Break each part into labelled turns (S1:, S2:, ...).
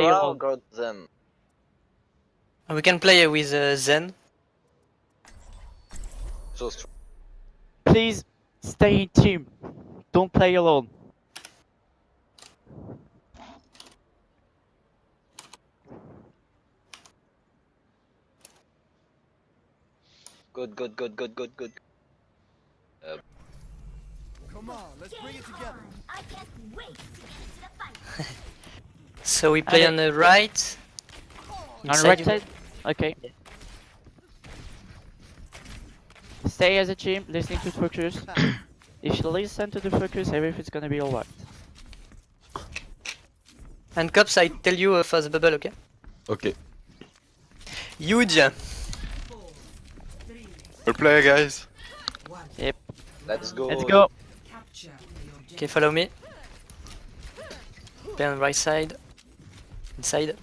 S1: play
S2: Pharah or
S1: alone.
S2: got them?
S3: We can play with Zen.
S2: Just true.
S1: Please stay in team. Don't play alone.
S2: Good.
S4: Come on, let's bring it together.
S5: I can't wait to get into the fight.
S3: So we play on the right.
S1: On the
S3: Inside
S1: right
S3: you-
S1: side? Okay.
S3: Yeah.
S1: Stay as a team, listening to focus. If you listen to the focus, everything's gonna be alright.
S3: And cops, I tell you for the bubble, okay?
S6: Ok.
S3: Huge.
S6: We'll play, guys.
S2: Let's go.
S1: Let's go!
S3: Okay, follow me. Play on the right side. Inside.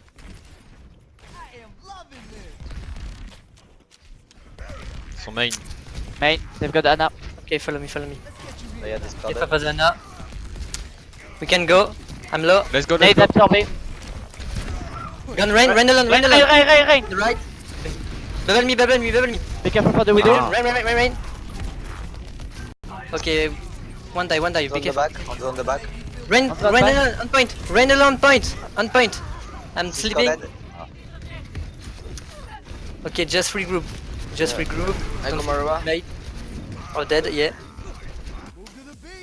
S7: Son main.
S1: Main, they've got Anna.
S3: Okay, follow me.
S2: They had
S3: Okay,
S2: discarded.
S3: Papa Zana. We can go. I'm low.
S7: Let's go,
S1: Nade
S7: let's go.
S1: absorbé.
S3: Gun rain, rain alone.
S1: Rain!
S3: The right. Bubble me.
S1: Be careful for the widow.
S3: Rain. Okay, one die.
S2: On
S3: Be
S2: the
S3: careful.
S2: back. On the back.
S3: Rain
S1: On the
S3: alone,
S1: back.
S3: on point. Rain alone, on point. I'm sleeping.
S2: Discarded.
S3: Okay, just regroup.
S2: I go
S3: Don't
S2: Marua.
S3: play. Oh, dead, yeah.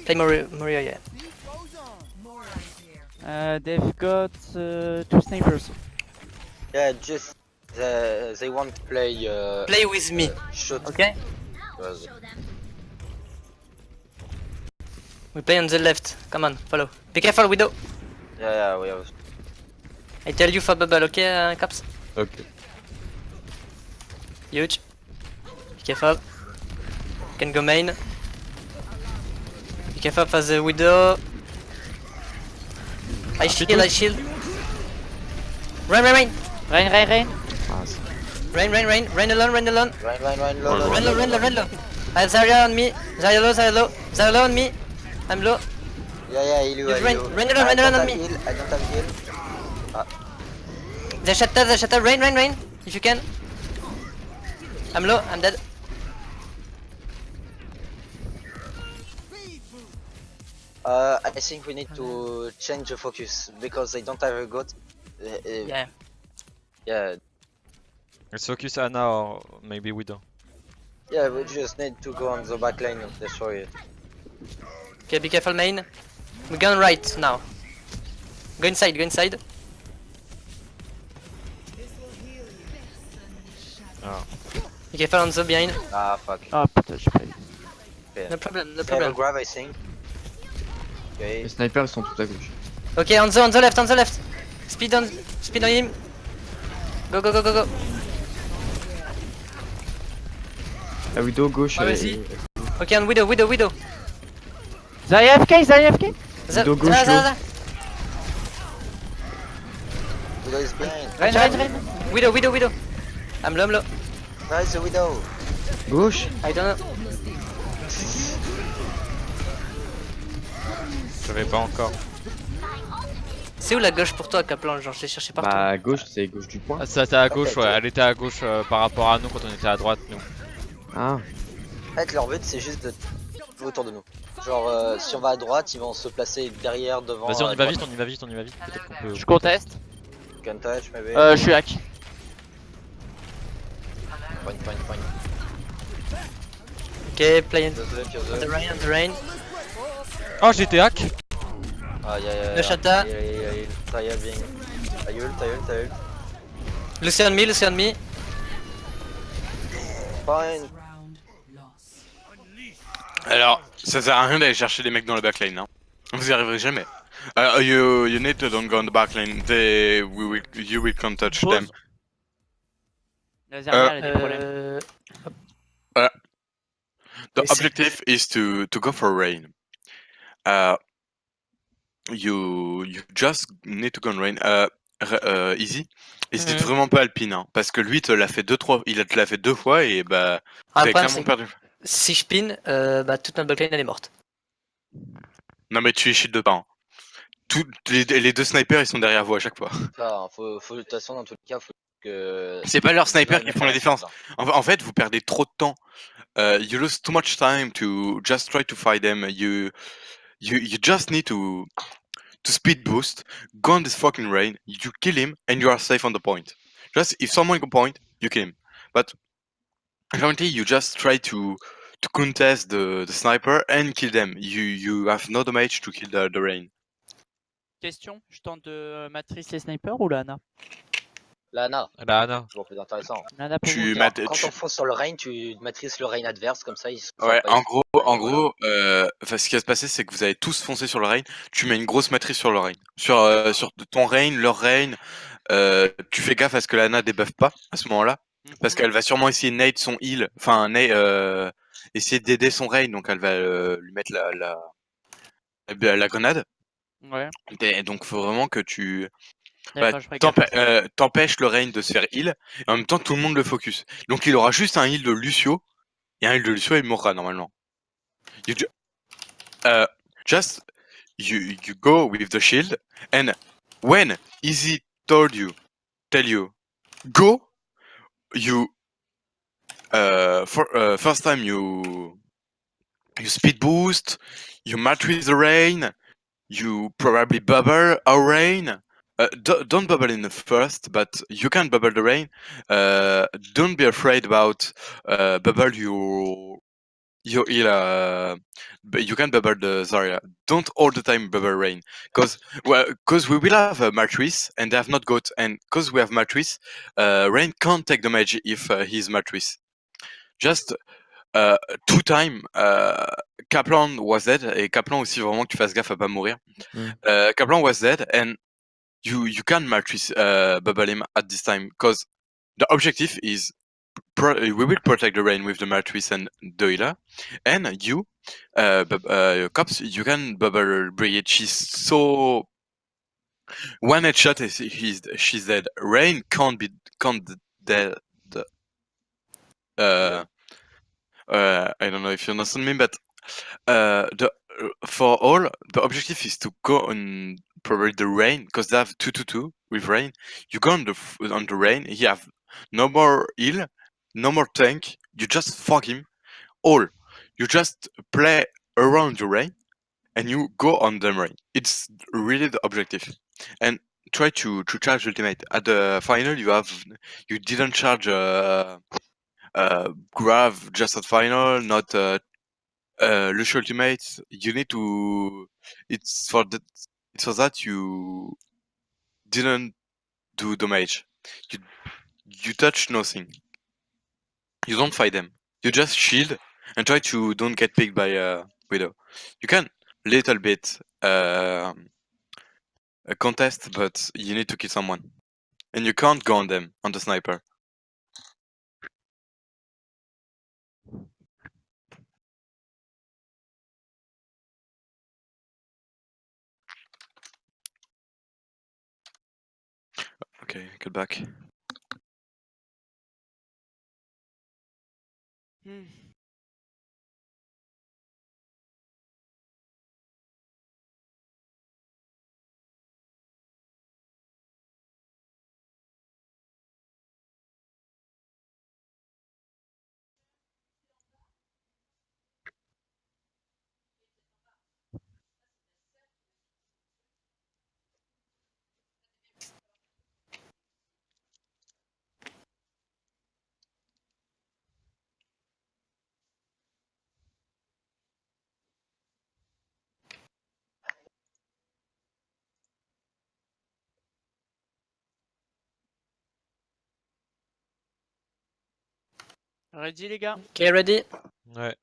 S3: Play Maria, yeah.
S1: They've got 2 snipers.
S2: Yeah, just they want to play.
S3: Play with me,
S2: Shoot.
S3: okay?
S5: Now I'll show them.
S3: We play on the left. Come on, follow. Be careful, Widow.
S2: Yeah, we have.
S3: I tell you for bubble, okay, Caps?
S6: Ok.
S3: Huge. Be careful. Can go main. Be careful for the Widow. I shield. Rain.
S1: Rain!
S3: Rain alone.
S2: Run, low.
S3: Run low. I have Zarya on me. Zarya low on me. I'm low.
S2: Yeah, heal you.
S3: Use
S2: heal
S3: rain.
S2: you.
S3: Rain alone,
S2: I don't
S3: on
S2: have
S3: me.
S2: heal, I don't have heal.
S3: The shatter. Rain. If you can. I'm low. I'm dead.
S2: I think we need to change the focus because they don't have a goat.
S3: Yeah.
S2: Yeah,
S7: Let's focus Anna or maybe Widow.
S2: yeah, we just need to go on the back lane and destroy it.
S3: Okay, be careful, main. We go on right now. Go inside.
S7: Oh.
S3: Be careful on the behind.
S2: Ah, fuck.
S1: Oh, putage, please.
S2: Okay.
S3: No problem.
S2: They have a grab, I think. Okay.
S6: Les snipers ils sont tout à gauche.
S3: Okay, on the left. Speed on him. Go.
S6: La Widow gauche.
S3: Ah, vas-y. Okay, on Widow.
S1: Zarya AFK!
S6: Widow gauche,
S3: Za.
S2: Widow is behind.
S1: Rain!
S3: Widow. I'm low.
S2: Where is the Widow?
S6: Gauche.
S3: I don't know.
S7: Je savais pas encore.
S3: C'est où la gauche pour toi, Kaplan? Genre, je l'ai cherché partout.
S6: Bah gauche c'est gauche du point.
S7: Ah, ça était à gauche,
S2: Ok.
S7: ouais. Elle était à gauche par rapport à nous quand on était à droite, nous.
S6: Ah.
S2: En fait, leur but c'est juste de jouer autour de nous. Genre, si on va à droite, ils vont se placer derrière, devant.
S7: Vas-y, on y
S2: à
S7: va
S2: droite.
S7: vite. Peut-être qu'on peut.
S1: Je conteste.
S2: Can touch, maybe.
S1: Je suis hack.
S2: Point.
S3: Ok, play
S2: Cure
S3: on the
S2: the.
S3: rain.
S7: Oh, j'étais hack!
S2: Ah, yeah.
S3: Le Shata.
S2: Heal. Taya being. Tayul.
S3: Lucy on me.
S2: Fine.
S8: Alors, ça sert à rien d'aller chercher les mecs dans le backline, hein. Vous y arriverez jamais. You need to don't go on the backline. You will can't touch
S1: Pause.
S8: them.
S1: La Zarya, elle a des problèmes.
S8: The
S3: Yes.
S8: objective is to go for rain. You just need to go on rain. Easy. Hésite vraiment pas Alpine, hein, parce que lui te l'a fait il te l'a fait 2 fois et bah
S3: Ah,
S8: t'as
S3: le problème,
S8: clairement
S3: c'est que
S8: perdu.
S3: si je pin, bah toute notre backline elle est morte.
S8: Non mais tu y shield pas. Hein. les deux snipers ils sont derrière vous à chaque fois.
S2: Ça, hein, de toute façon, dans tous les cas, faut que.
S8: C'est pas leurs snipers
S2: Sinon,
S8: qui font la différence. En fait, vous perdez trop de temps. You lose too much time to just try to fight them. You just need to speed boost, go on this fucking rain, you kill him, and you are safe on the point. Just if someone go point, you kill him. But currently, you just try to contest the sniper and kill them. You have no damage to kill the rain.
S1: Question, je tente de matrice les snipers ou la Ana?
S2: La Ana,
S7: La Ana.
S2: toujours plus intéressant.
S1: Ana pour
S8: Tu
S1: vous.
S8: mat-
S2: Quand
S8: tu-
S2: on fonce sur le rain, tu matrices le rain adverse, comme ça, ils sont
S8: Ouais,
S2: pas-
S8: en gros, ce qui va se passer, c'est que vous allez tous foncer sur le rain. Tu mets une grosse matrice sur le rain, sur ton rain, leur rain. Tu fais gaffe à ce que l'Ana débuffe pas à ce moment-là, parce qu'elle va sûrement essayer de nade son heal, enfin essayer d'aider son rain, donc elle va lui mettre la grenade.
S1: Ouais,
S8: Et donc faut vraiment que tu
S1: d'accord, je ferai gaffe.
S8: t'empêches le rain de se faire heal, et en même temps tout le monde le focus. Donc il aura juste un heal de Lucio, et un heal de Lucio il mourra normalement. Just you go with the shield, and when Easy tell you go, you first time you speed boost, you match with the rain, you probably bubble a rain. Don't bubble in the first, but you can bubble the rain. Don't be afraid about bubble your heal. But you can bubble the Zarya. Don't all the time bubble rain, cause we will have Matrice and they have not got, and cause we have Matrice, rain can't take damage if he's Matrice. Just 2 time Kaplan was dead, et Kaplan aussi vraiment que tu fasses gaffe à pas mourir. Kaplan was dead and you can Matrice bubble him at this time, cause the objective is we will protect the rain with the Matrice and the healer, and you cops, you can bubble Brigade. She's so one headshot she's dead. Rain can't dead. I don't know if you understand me, but for all the objective is to go on probably the rain, because they have 2-2-2 with rain. You go on the rain. He have no more heal, no more tank. You just fuck him all. You just play around the rain, and you go on the rain. It's really the objective. And try to charge ultimate. At the final, you didn't charge Grav just at final, not Lucio ultimate. You need to. It's for that you didn't do damage. You touch nothing. You don't fight them. You just shield and try to don't get picked by Widow. You can little bit a contest, but you need to kill someone, and you can't go on them on the sniper. Okay, get back.
S1: Ready les gars?
S3: Okay, ready?
S7: Ouais.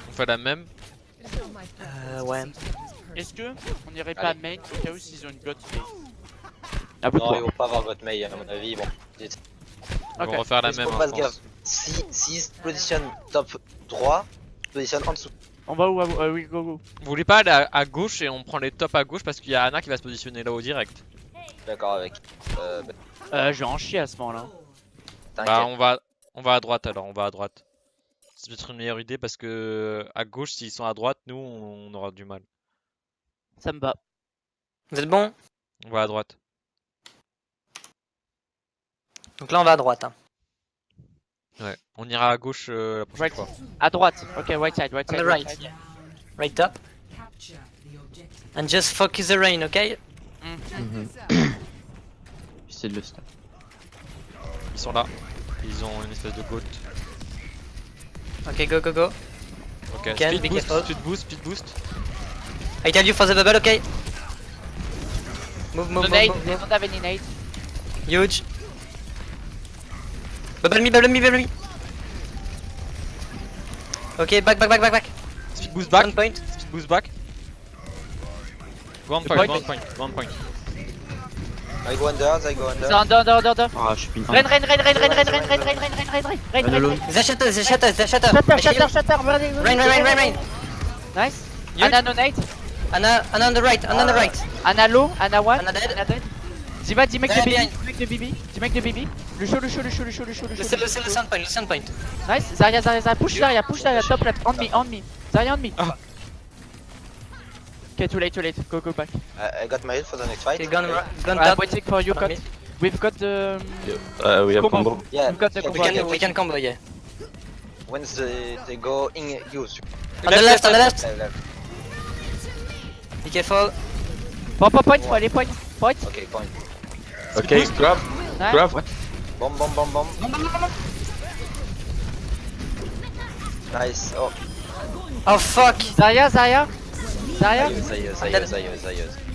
S7: On fait la même.
S3: Ouais.
S1: Est-ce que on irait pas
S2: Allez.
S1: main au cas où s'ils ont une god phase?
S2: Non, ils vont pas avoir votre mail, à mon avis. Ils vont...
S7: On va
S1: Ok.
S7: refaire la
S2: Juste
S7: même.
S2: qu'on
S7: hein,
S2: fasse
S7: je
S2: gaffe.
S7: pense.
S2: S'ils se positionnent top droit, se positionnent en dessous.
S1: On va où? Oui, go go.
S7: Vous voulez pas aller à gauche et on prend les tops à gauche parce qu'il y a Ana qui va se positionner là-haut direct.
S2: D'accord avec.
S1: Je vais en chier à ce moment-là.
S2: T'inquiète.
S7: Bah on va On va à droite alors, on va à droite. C'est peut-être une meilleure idée parce que à gauche, s'ils sont à droite, nous, on aura du mal.
S1: Ça me bat.
S3: Vous êtes bon?
S7: On va à droite.
S3: Donc là, on va à droite. Hein.
S7: Ouais. On ira à gauche la prochaine fois.
S1: À droite. Ok, right side, right
S3: On
S1: side.
S3: the right.
S1: side.
S3: Right up. And just focus the rain, ok?
S6: J'essaie de le stun.
S7: Ils sont là. Ils ont une espèce de goat.
S3: Ok, go, go, go.
S7: Ok,
S3: Ken,
S7: speed
S3: be
S7: boost,
S3: careful.
S7: speed boost, speed boost.
S3: I tell you for the bubble, ok? Move,
S1: No
S3: move,
S1: nade,
S3: move,
S1: they
S3: move.
S1: don't have any nade.
S3: Huge. Bubble me, bubble me, bubble me. Ok, back, back, back, back, back.
S7: Speed boost back.
S3: One point.
S7: Speed boost back. Go on
S1: The
S7: point,
S1: point
S7: go on
S1: is-
S7: point, go on point.
S2: I go under, I go under.
S1: Under.
S6: Ah, je suis pin.
S1: Rain.
S3: The shutter, the shutter, the shutter.
S1: Shutter,
S3: Rain.
S1: Nice.
S3: Huge.
S1: Anna no nade.
S3: Anna on the right, Anna on the right.
S1: Anna low, Anna one.
S3: Anna dead.
S1: Ziva, make the
S3: Behind.
S1: BB. Make the BB. Lucio.
S3: Listen point.
S1: Nice. Zarya. Push Zarya. Top left. On me. Zarya on me.
S7: Ah.
S1: Okay, too late. Go back.
S2: I got my heal for the next fight.
S3: Okay, gun
S1: I'm
S3: top.
S1: waiting for you,
S3: Follow
S1: cut.
S3: me.
S1: We've got the.
S6: We have
S1: Combo.
S6: combo.
S2: Yeah,
S1: We've got the
S2: yeah,
S1: combo.
S3: We can combo, yeah.
S2: Once they go in, use.
S3: On the left.
S2: Left.
S3: Be careful.
S1: Point.
S2: Okay, point.
S6: Ok, grab.
S1: Nice.
S6: Grab, what?
S2: Bomb. Nice. Oh,
S3: Oh fuck.
S1: Zarya.
S2: Zayus.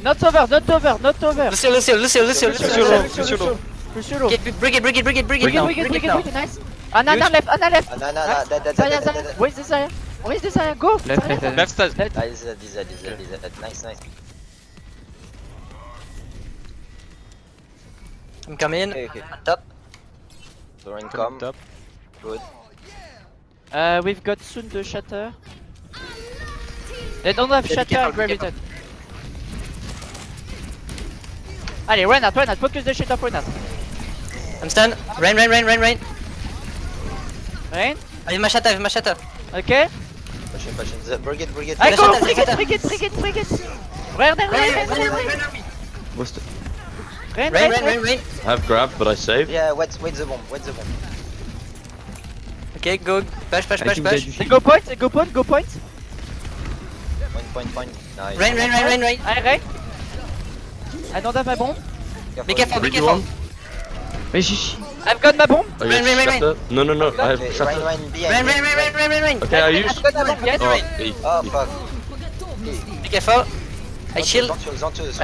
S1: Not over.
S3: Lucio.
S1: Lucio low.
S3: Okay, bring it now.
S1: Bring it. Nice. Anna left.
S2: Nah, that.
S1: Where's the Zarya? Go.
S6: Left.
S7: Left side.
S2: Nice.
S3: I'm coming.
S2: Okay.
S3: On top.
S2: The rain come.
S7: Top.
S2: Good.
S1: We've got soon the shatter. They don't have
S3: Yeah, be
S1: shatter
S3: careful,
S1: and
S3: be
S1: graviton. Allez, Renat, focus the shit up Renat.
S3: I'm stunned. Rain.
S1: Rain,
S3: I have my shatter.
S1: ok.
S2: Passion. Bring it.
S1: Allez, go,
S3: Shatter.
S1: bring it. Rain.
S6: What's the...
S1: Rain.
S3: Rain.
S6: I have grab, but I saved.
S2: Yeah, wait the bomb.
S3: Okay, go. Bash.
S6: I think they do
S1: They go point.
S2: Point. Nice.
S3: Rain.
S1: Allez, Rain. I don't have my bomb.
S3: Be careful.
S6: Mais chichi.
S1: I've got my bomb.
S6: Oh, you have
S3: Rain.
S6: shutter? No, I have
S2: Okay,
S6: shutter.
S2: rain behind.
S3: Rain.
S6: Okay, I use.
S1: I've got my bomb, yes.
S6: Oh, hey.
S2: Oh fuck.
S3: Be careful. I shield.
S2: Zontueuse.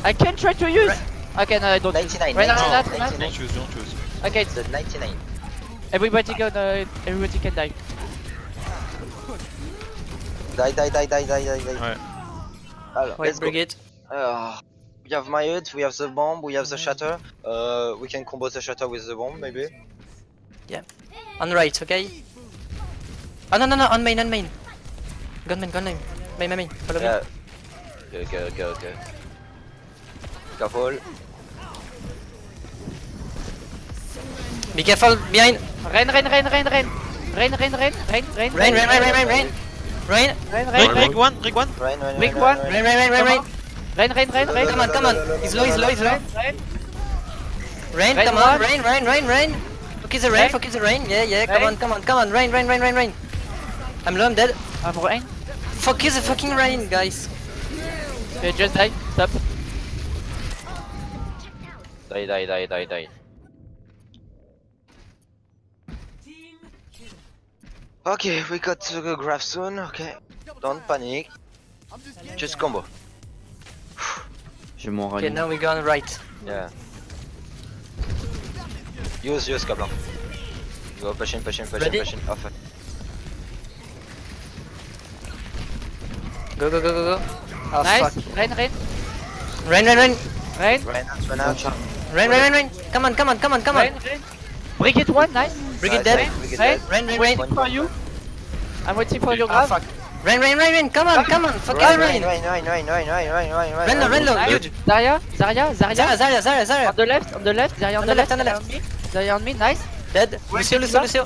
S1: I can try to use. Okay, no, I don't.
S2: 99.
S1: Renat.
S7: Don't choose.
S1: Okay,
S2: The 99.
S1: everybody can die.
S2: Die.
S7: Ouais.
S2: Alors,
S3: Wait,
S2: let's go.
S3: bring it.
S2: We have my ult, we have the bomb, we have the shatter. We can combo the shatter with the bomb, maybe.
S3: On the right, okay? Oh no, on main. Gunman. Main. Follow me.
S2: Yeah. Okay. Careful.
S3: Be careful behind.
S1: Rain.
S3: Rain.
S7: Rig one.
S2: Rain.
S1: Big one. Rain.
S3: Come on. He's low. Rain,
S1: Rain
S3: come
S1: one.
S3: on. Rain. Focus the rain. Yeah. Come on. Rain. I'm low, I'm dead.
S1: I'm Rain.
S3: Focus the fucking rain, guys.
S1: Okay, just die. Stop.
S2: Die. Okay, we got the graph soon, okay. Don't panic. Just combo.
S6: J'ai mon
S3: Okay,
S6: rallye.
S3: now we go on the right.
S2: Yeah. Use Kablan. Go passion.
S3: Ready?
S2: Off.
S3: Go. Oh
S1: Nice.
S3: fuck.
S1: Rain.
S3: Rain.
S2: Rain.
S3: Come on.
S1: Rain. Bring it one. Nice.
S3: Bring it dead.
S1: Rain.
S3: Rain.
S1: For you. I'm waiting for your
S3: Oh
S1: grab.
S3: fuck. Rain. Come on. Fucking rain. Rain low.
S1: Nice.
S3: Huge.
S1: Zarya.
S3: Zarya.
S1: On the left. Zarya on the left.
S3: On the left.
S1: Zarya on me. Nice.
S3: Dead. Lucio, Lucio, Lucio.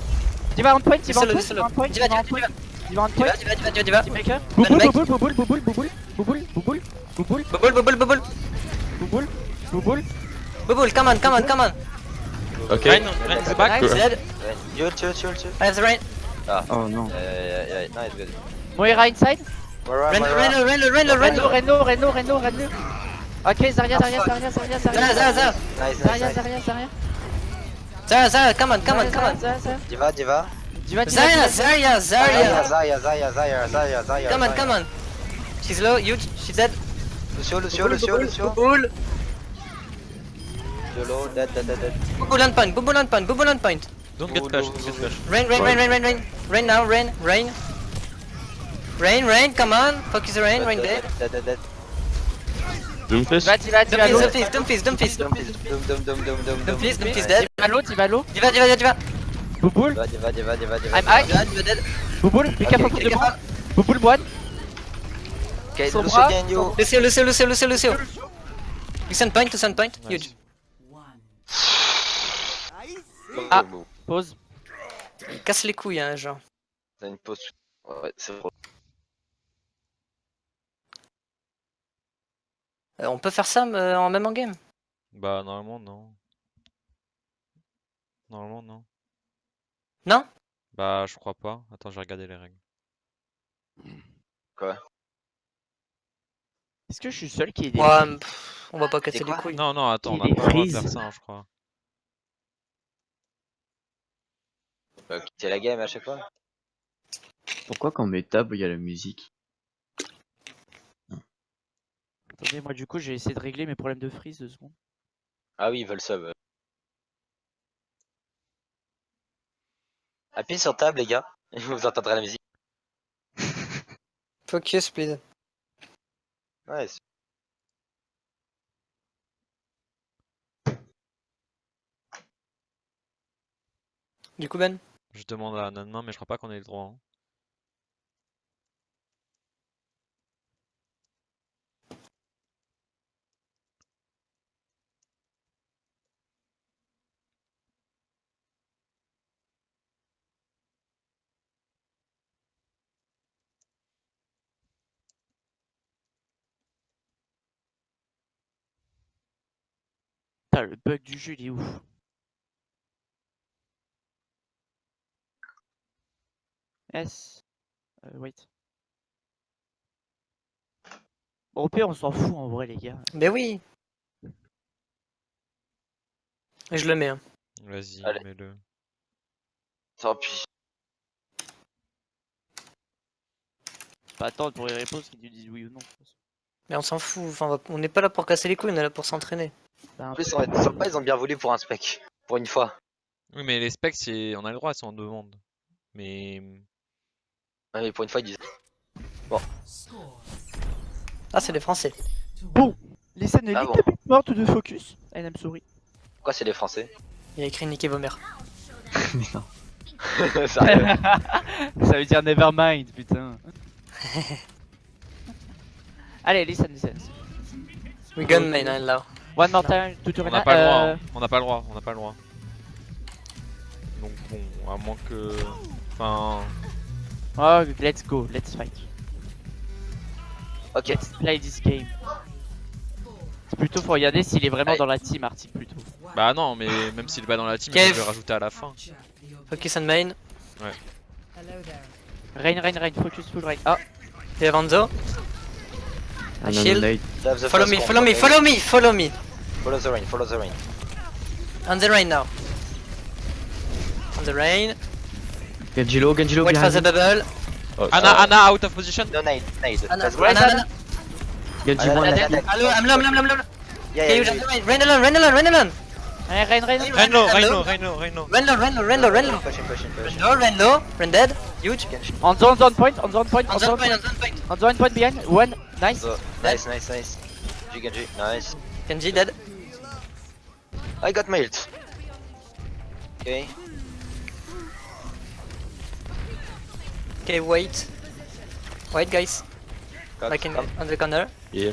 S1: Diva on point, Diva on
S3: Lucio,
S1: point,
S3: Lucio.
S1: Diva on point,
S3: Diva,
S1: Diva on
S3: Diva,
S1: point,
S3: Diva.
S1: Diva on point.
S3: Diva.
S1: Teammaker.
S3: Gun mec.
S1: Bouboule, bouboule, bouboule, bouboule, bouboule, bouboule, bouboule,
S3: Bubble.
S1: bouboule, bouboule.
S3: Bubble, come on.
S6: Okay.
S7: Rain is back.
S3: He's dead.
S2: You.
S3: I have the rain.
S6: Oh non.
S2: Yeah, nice, good.
S1: Moira inside.
S3: Reno.
S1: Reno. Ok, Zarya.
S2: Nice.
S3: Zara, come on.
S2: Diva.
S3: Zarya.
S2: Zaya.
S3: Come on. She's low, huge, she's dead.
S2: Lucio.
S3: Bubble.
S2: Yolo, dead.
S3: Bubble on point.
S7: Don't get flash,
S3: Rain. Rain now, rain. Rain, come on. Focus the rain dead.
S2: Dead.
S6: Doomfist?
S3: Don't fist.
S2: Dum.
S3: Don't fist dead.
S1: Diva low.
S3: Diva.
S1: Bouboule.
S2: Diva.
S1: I'm hack.
S3: Diva dead.
S1: Bouboule, be careful de moi. Bouboule one.
S2: Okay,
S1: Son
S2: Lucio
S1: bras.
S2: behind you.
S3: Lucio. You send point, huge.
S1: Ah. Pause.
S3: Casse les couilles, hein, genre.
S2: T'as une pause. Ouais, c'est trop.
S3: On peut faire ça en même en game.
S7: Bah, normalement, non. Non.
S3: Non?
S7: Bah, je crois pas. Attends, je vais regarder les règles.
S2: Quoi?
S1: Est-ce que je suis seul qui est des...
S3: Ouais, on va pas casser
S2: C'est
S3: les
S2: quoi?
S3: couilles.
S7: Non, attends, on
S1: Il
S7: a
S1: est
S7: pas le droit de
S1: freeze.
S7: faire ça, hein, je crois.
S2: Quitter la game à chaque fois.
S6: Pourquoi quand on met tab, il y a la musique?
S1: Attendez, moi du coup j'ai essayé de régler mes problèmes de freeze 2 secondes.
S2: Ah oui, ils veulent sub. Appuyez sur table, les gars, et vous entendrez la musique.
S3: Focus, please.
S2: Nice.
S3: Du coup, Ben?
S7: Je demande à Nanman, mais je crois pas qu'on ait le droit. Hein.
S1: Putain, le bug du jeu il est ouf. Yes. Wait. Bon, au pire on s'en fout en vrai les gars.
S3: Ben oui. Et je le mets. Hein.
S7: Vas-y,
S2: Allez.
S7: mets-le.
S2: Tant pis.
S1: Pas attendre pour les réponses qui nous disent oui ou non.
S3: Mais on s'en fout. Enfin, on n'est pas là pour casser les couilles, on est là pour s'entraîner.
S1: Bah,
S2: En plus, on va être sympa, ils ont bien voulu pour un spec. Pour une fois.
S7: Oui, mais les specs, on a le droit, ils sont en demande. Mais.
S2: Ouais, mais pour une fois, ils disent.
S3: Ah, c'est des Français.
S1: Bon, les scènes
S2: Ah
S1: elite
S2: bon.
S1: mortes de focus. And I'm sorry.
S2: Pourquoi c'est les Français?
S3: Il a écrit niquer vos mères.
S6: Mais non.
S2: Sérieux?
S1: Ça veut dire nevermind, putain. Allez, listen.
S3: We gun main, hein, là.
S1: One more time,
S7: On
S1: tutorial.
S7: n'a pas le droit. Hein. On n'a pas le droit. Donc bon, à moins que. Enfin.
S1: Oh, let's go, let's fight.
S2: Ok.
S1: Let's play this game. C'est plutôt faut regarder s'il est vraiment
S2: Allez.
S1: dans la team, Arctic plutôt.
S7: Bah non, mais même s'il est pas dans la team,
S3: Kev.
S7: il peut le rajouter à la fin.
S3: Focus on main.
S1: Rain, focus full rain. Ah,
S3: Et Ranzo.
S6: Un
S3: Shield.
S6: nade.
S2: They have the
S3: Follow
S2: first
S3: me,
S2: combo,
S3: follow me,
S2: okay?
S3: follow me, follow me.
S2: Follow the rain.
S3: On the rain now. On the rain.
S6: Genjilo
S3: Wait for
S6: behind
S3: the
S6: you.
S3: bubble.
S6: Oh,
S7: Anna out of position.
S2: No nade.
S3: Anna,
S2: Let's go.
S3: Anna.
S6: Genji
S2: Anna,
S6: one.
S2: Anna.
S3: Hello, I'm low.
S2: Yeah,
S3: Okay,
S2: yeah,
S3: you
S2: yeah.
S3: run alone.
S1: Rain.
S7: Rain low.
S3: Run low.
S2: Push him.
S3: Run low. Run dead. Huge.
S1: On zone point.
S3: On zone point.
S1: Behind. One, nice.
S2: So, nice. Genji, nice.
S3: Genji dead.
S2: I got my ult. Okay.
S3: Okay, wait. Wait, guys.
S2: Got,
S3: Like in
S2: come.
S3: on the corner.
S6: Yeah.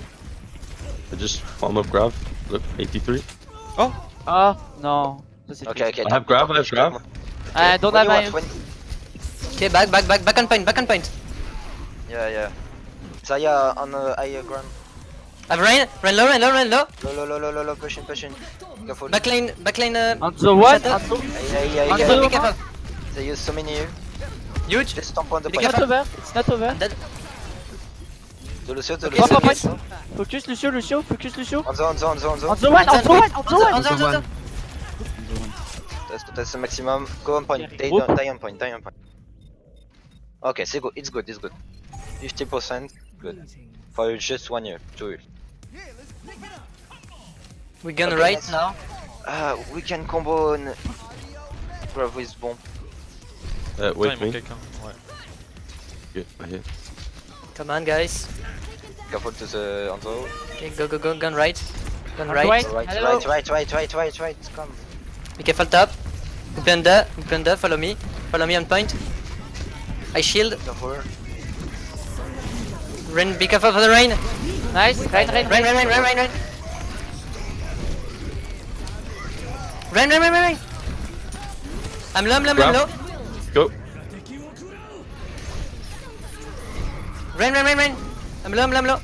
S6: I just farm up grab. Look, 83.
S1: Ah, non. Ça, c'est
S2: Okay,
S1: triste.
S2: okay.
S6: I have grab, I have grab.
S1: Don't
S2: When
S1: have
S2: you
S1: my...
S2: want,
S3: Okay, back on point, back on point.
S2: Yeah. Zaya on high ground.
S3: Have rain low.
S2: Low, pushing. Careful.
S3: Backline,
S1: On the one,
S3: Shatter.
S1: on the...
S2: Yeah.
S3: be careful.
S2: They use so many.
S3: Huge.
S2: Just stomp on the
S3: Be
S2: point.
S1: It's not over, it's not over.
S3: Dead.
S2: To Lucio.
S3: Okay, so
S1: Point.
S3: good.
S1: Focus Lucio, focus Lucio.
S2: On the.
S1: On the one.
S3: On the.
S2: That's the maximum. Go on point.
S1: Okay.
S2: Die on point. Okay, c'est good. It's good. 50%. Good. For just 1 year. 2 years.
S3: We gonna
S2: Okay,
S3: right
S2: nice.
S3: now.
S2: We can combo and grab with bomb.
S7: Attends,
S6: Wait
S7: il manque
S6: me.
S7: quelqu'un. Ouais.
S6: Okay, okay.
S3: Come on, guys.
S2: Careful to the Anzo.
S3: Okay, go, gun right. Gun
S1: On
S3: right.
S1: right. Hello.
S2: Right. Come.
S3: Be careful top. Upenda, follow me on point. I shield.
S2: Careful.
S3: Rain, be careful for the rain.
S1: Nice, rain.
S3: Rain. I'm low.
S6: Go.
S3: Rain. I'm low.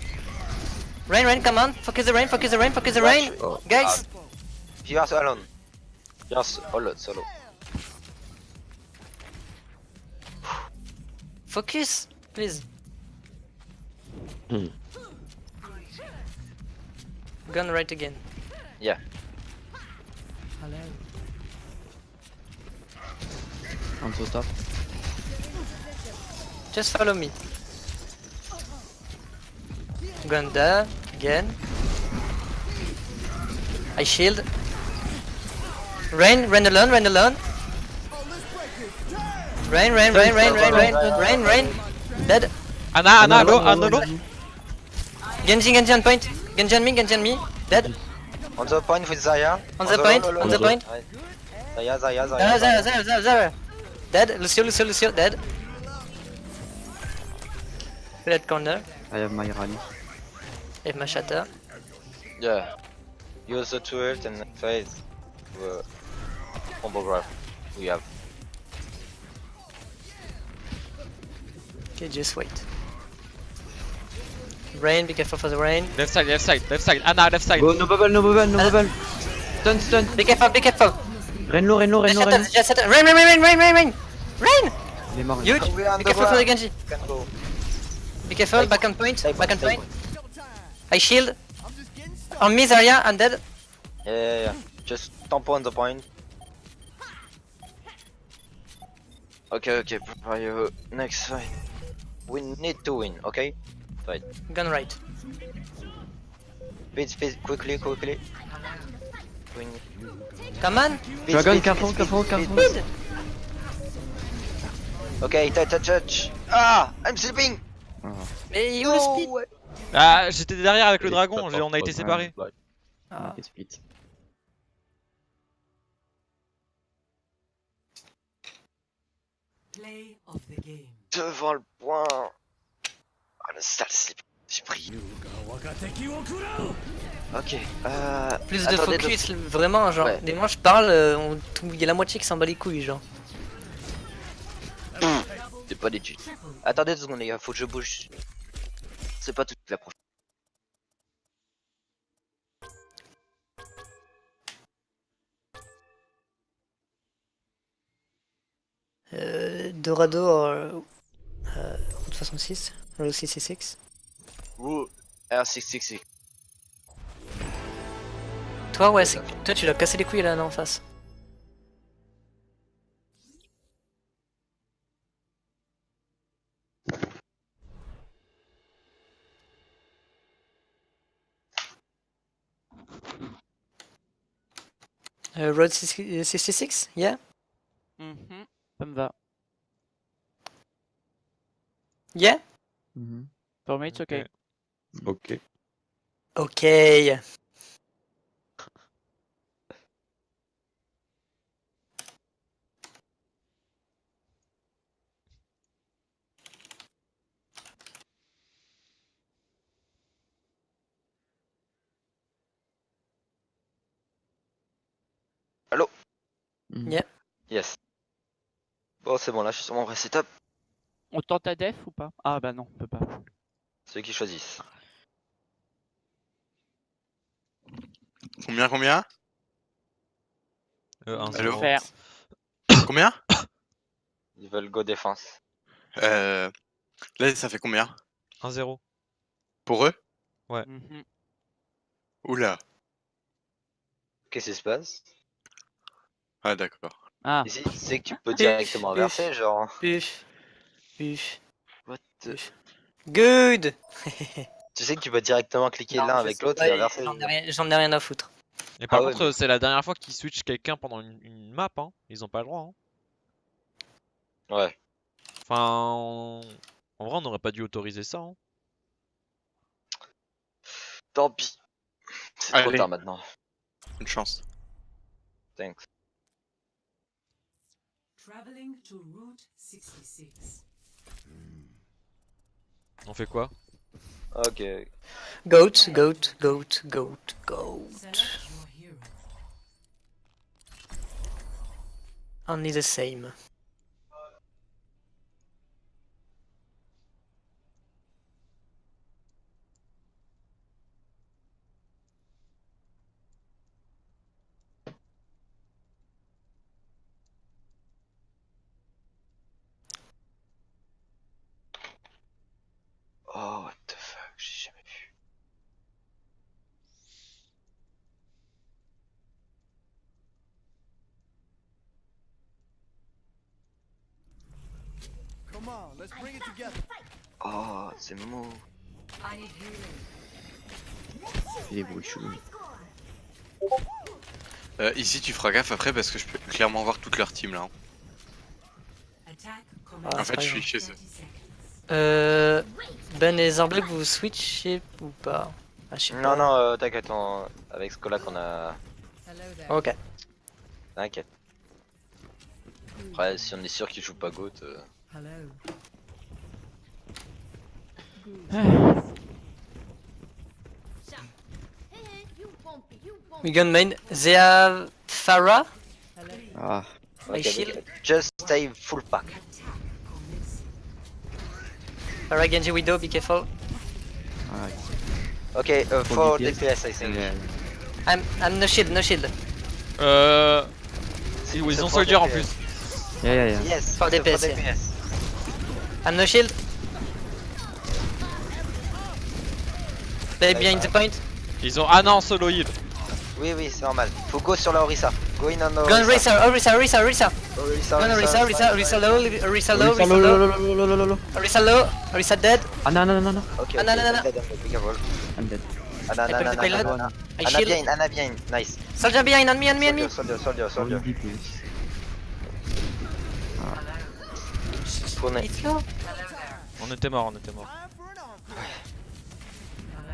S3: Rain, come on. Focus the rain.
S2: Oh,
S3: Guys.
S2: You are alone. You are solo.
S3: Focus, please. Gun right again.
S2: Yeah.
S6: On to top.
S3: Just follow me. Gun there again. I shield. Rain alone. Rain. Dead.
S7: Anna, low.
S3: Genji on point. Genji on me. Dead.
S2: On the point with Zaya.
S3: On the point.
S2: Right. Zaya.
S3: Zara. Dead. Lucio. Dead. Red corner.
S6: I have my rally.
S3: If my shatter.
S2: Yeah. Use the turret and phase. Combo grab. We have.
S3: Okay, just wait. Rain, be careful for the rain.
S7: Left side. Anna, left side.
S6: Go, no bubble. Stun.
S3: Be careful.
S6: Rain low.
S3: Just set rain. Rain!
S6: Il est mort.
S3: Huge!
S2: We are on
S3: Be
S2: the
S3: careful for the
S2: ground.
S3: Genji.
S2: Can go.
S3: Be careful, back on point.
S2: Take point.
S3: I shield. On me, Zarya, I'm dead.
S2: Yeah. Just stomp on the point. Okay. Prepare your next fight. We need to win, okay? Fight.
S3: Gun right.
S2: Speed, quickly. Win.
S3: Come on.
S6: Dragon, careful.
S3: Speed.
S2: Okay, touch. Ah, I'm sleeping.
S3: Mais où le speed?
S7: Ah, j'étais derrière avec le dragon, on a été séparés.
S3: Ah.
S6: Okay, split.
S2: Devant le point. Ah, le sale slip. J'ai pris. Ok,
S3: Plus de
S2: attendez,
S3: focus, vraiment, genre.
S2: Ouais.
S3: Des moments, je parle, il y a la moitié qui s'en bat les couilles, genre.
S2: C'est pas des tues. Attendez 2 secondes les gars, faut que je bouge. C'est pas toute la prochaine.
S3: Dorado, Route 66, Route 66.
S2: Ouh, R666.
S3: Toi, ouais, toi, tu l'as cassé les couilles là, en face. Road 66, yeah?
S1: Ça me va.
S3: Yeah?
S1: For me, it's okay.
S6: Ok.
S3: Ok.
S2: Allô?
S3: Yeah.
S2: Yes. Bon, c'est bon, là, je suis sur mon vrai setup.
S1: On tente à def ou pas? Ah bah non, on peut pas.
S2: Ceux qui choisissent.
S8: Combien?
S7: 1-0.
S1: Faire.
S8: Combien?
S2: Ils veulent go défense.
S8: Là, ça fait combien?
S7: 1-0.
S8: Pour eux?
S1: Mhm.
S8: Oula.
S2: Qu'est-ce qui se passe?
S8: Ah, d'accord.
S1: Ah,
S2: Ici, tu sais que tu peux directement inverser, genre.
S3: Puf. Puf.
S2: What the-
S3: Good.
S2: Tu sais que tu peux directement cliquer
S3: Non,
S2: l'un
S3: je
S2: avec
S3: sais
S2: l'autre
S3: pas,
S2: et inverser.
S3: J'en ai rien à foutre.
S7: Et par
S2: Ah ouais,
S7: contre, c'est la dernière fois qu'ils switchent quelqu'un pendant une map, hein. Ils ont pas le droit, hein.
S2: Ouais.
S7: Enfin, en vrai, on n'aurait pas dû autoriser ça, hein.
S2: Tant pis. C'est trop
S8: Allez.
S2: tard maintenant.
S8: Bonne chance.
S2: Thanks.
S9: Traveling to Route 66.
S7: On fait quoi?
S2: Ok.
S3: Goat.
S9: Select your hero.
S3: Only the same.
S2: Oh, what the fuck, j'ai jamais vu.
S4: Come on, let's bring it together.
S2: Oh, c'est mou.
S9: I need healing.
S6: Il fait des bruits chelous.
S8: Ici, tu feras gaffe après parce que je peux clairement voir toute leur team là. hein.
S9: Attack
S3: Ah,
S8: En fait,
S3: c'est
S8: je
S3: pas
S8: suis chez eux.
S9: 30 seconds.
S3: Ben et Zarblek, vous switchez ou pas? Ah, je sais
S2: Non,
S3: pas.
S2: non, t'inquiète, avec ce là qu'on a.
S9: Hello there.
S3: Ok.
S2: T'inquiète. Après, si on est sûr qu'il joue pas Goat.
S9: Hello.
S3: We gun main. They have Pharah.
S6: Ah,
S3: I shield.
S2: Just stay full pack.
S3: Pharah, Genji, Widow, be careful.
S6: ah,
S2: Ok,
S6: Full
S2: 4
S6: DPS.
S2: DPS, I think.
S3: I'm no shield, no shield.
S7: Ils ont soldier en plus.
S6: yeah.
S2: Yes,
S3: 4
S2: it's a
S3: DPS,
S2: 4
S3: yeah.
S2: DPS.
S3: I'm no shield. Play behind the point.
S7: Ils ont. Ah non, solo heal.
S2: Oui, oui, c'est normal. Faut go sur la Orisa. Go in on the
S3: Gun
S2: Orisa.
S3: Orisa.
S2: Orisa,
S3: Gun Orisa low, Orisa low,
S6: Orisa, lolo.
S3: Orisa low, Orisa dead.
S6: Ah non.
S2: Ok,
S3: Ah,
S2: ok,
S3: non, non, non.
S2: dead, be careful.
S6: I'm dead.
S2: Anna,
S3: I took the payload. I
S2: Anna
S3: shield.
S2: behind, Anna behind. Nice.
S3: Soldier behind, on me.
S2: Soldier.
S6: Full DPS.
S2: Tournez.
S3: It's low.
S7: On était mort.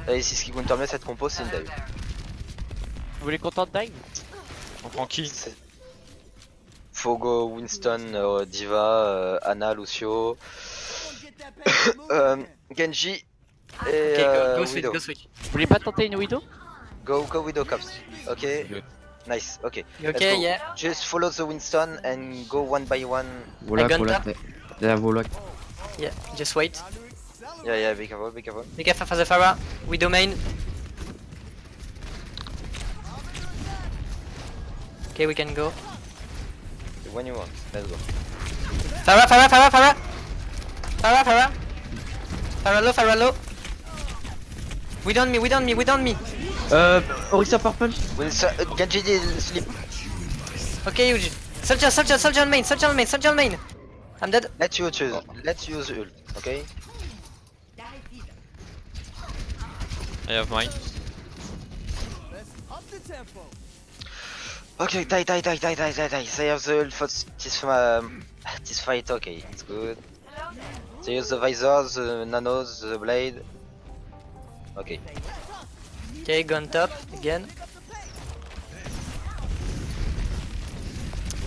S2: Et si ce qui compte mieux cette compo, c'est une dive.
S1: vous voulez qu'on tente dive?
S7: On prend qui?
S2: Faut go Winston, Diva, Anna, Lucio, Genji et
S3: Ok,
S2: Widow.
S3: go switch.
S1: Vous voulez pas tenter une Widow?
S2: Go Widow Cops. Ok. Nice. Ok. Let's
S3: Ok,
S2: go.
S3: yeah.
S2: Just follow the Winston and go one by one.
S6: Volak,
S3: gun
S6: Volak.
S3: tap.
S6: Derrière Volak.
S3: Yeah, just wait.
S2: Yeah, be careful.
S3: Be careful for the Pharah. Widow main. Okay, we can go.
S2: When you want. Let's go.
S3: Pharah. Pharah low. We don't me.
S6: Orisa Purple.
S2: Winston, Genji did sleep.
S3: Okay, huge. Soldier on main. I'm dead.
S2: Let's use ult. Okay.
S7: I have mine.
S4: Let's up the tempo.
S2: Okay, die. They have the ult for this fight. Okay, it's good. They use the visors, the nanos, the blade. Okay.
S3: Okay, gun top again.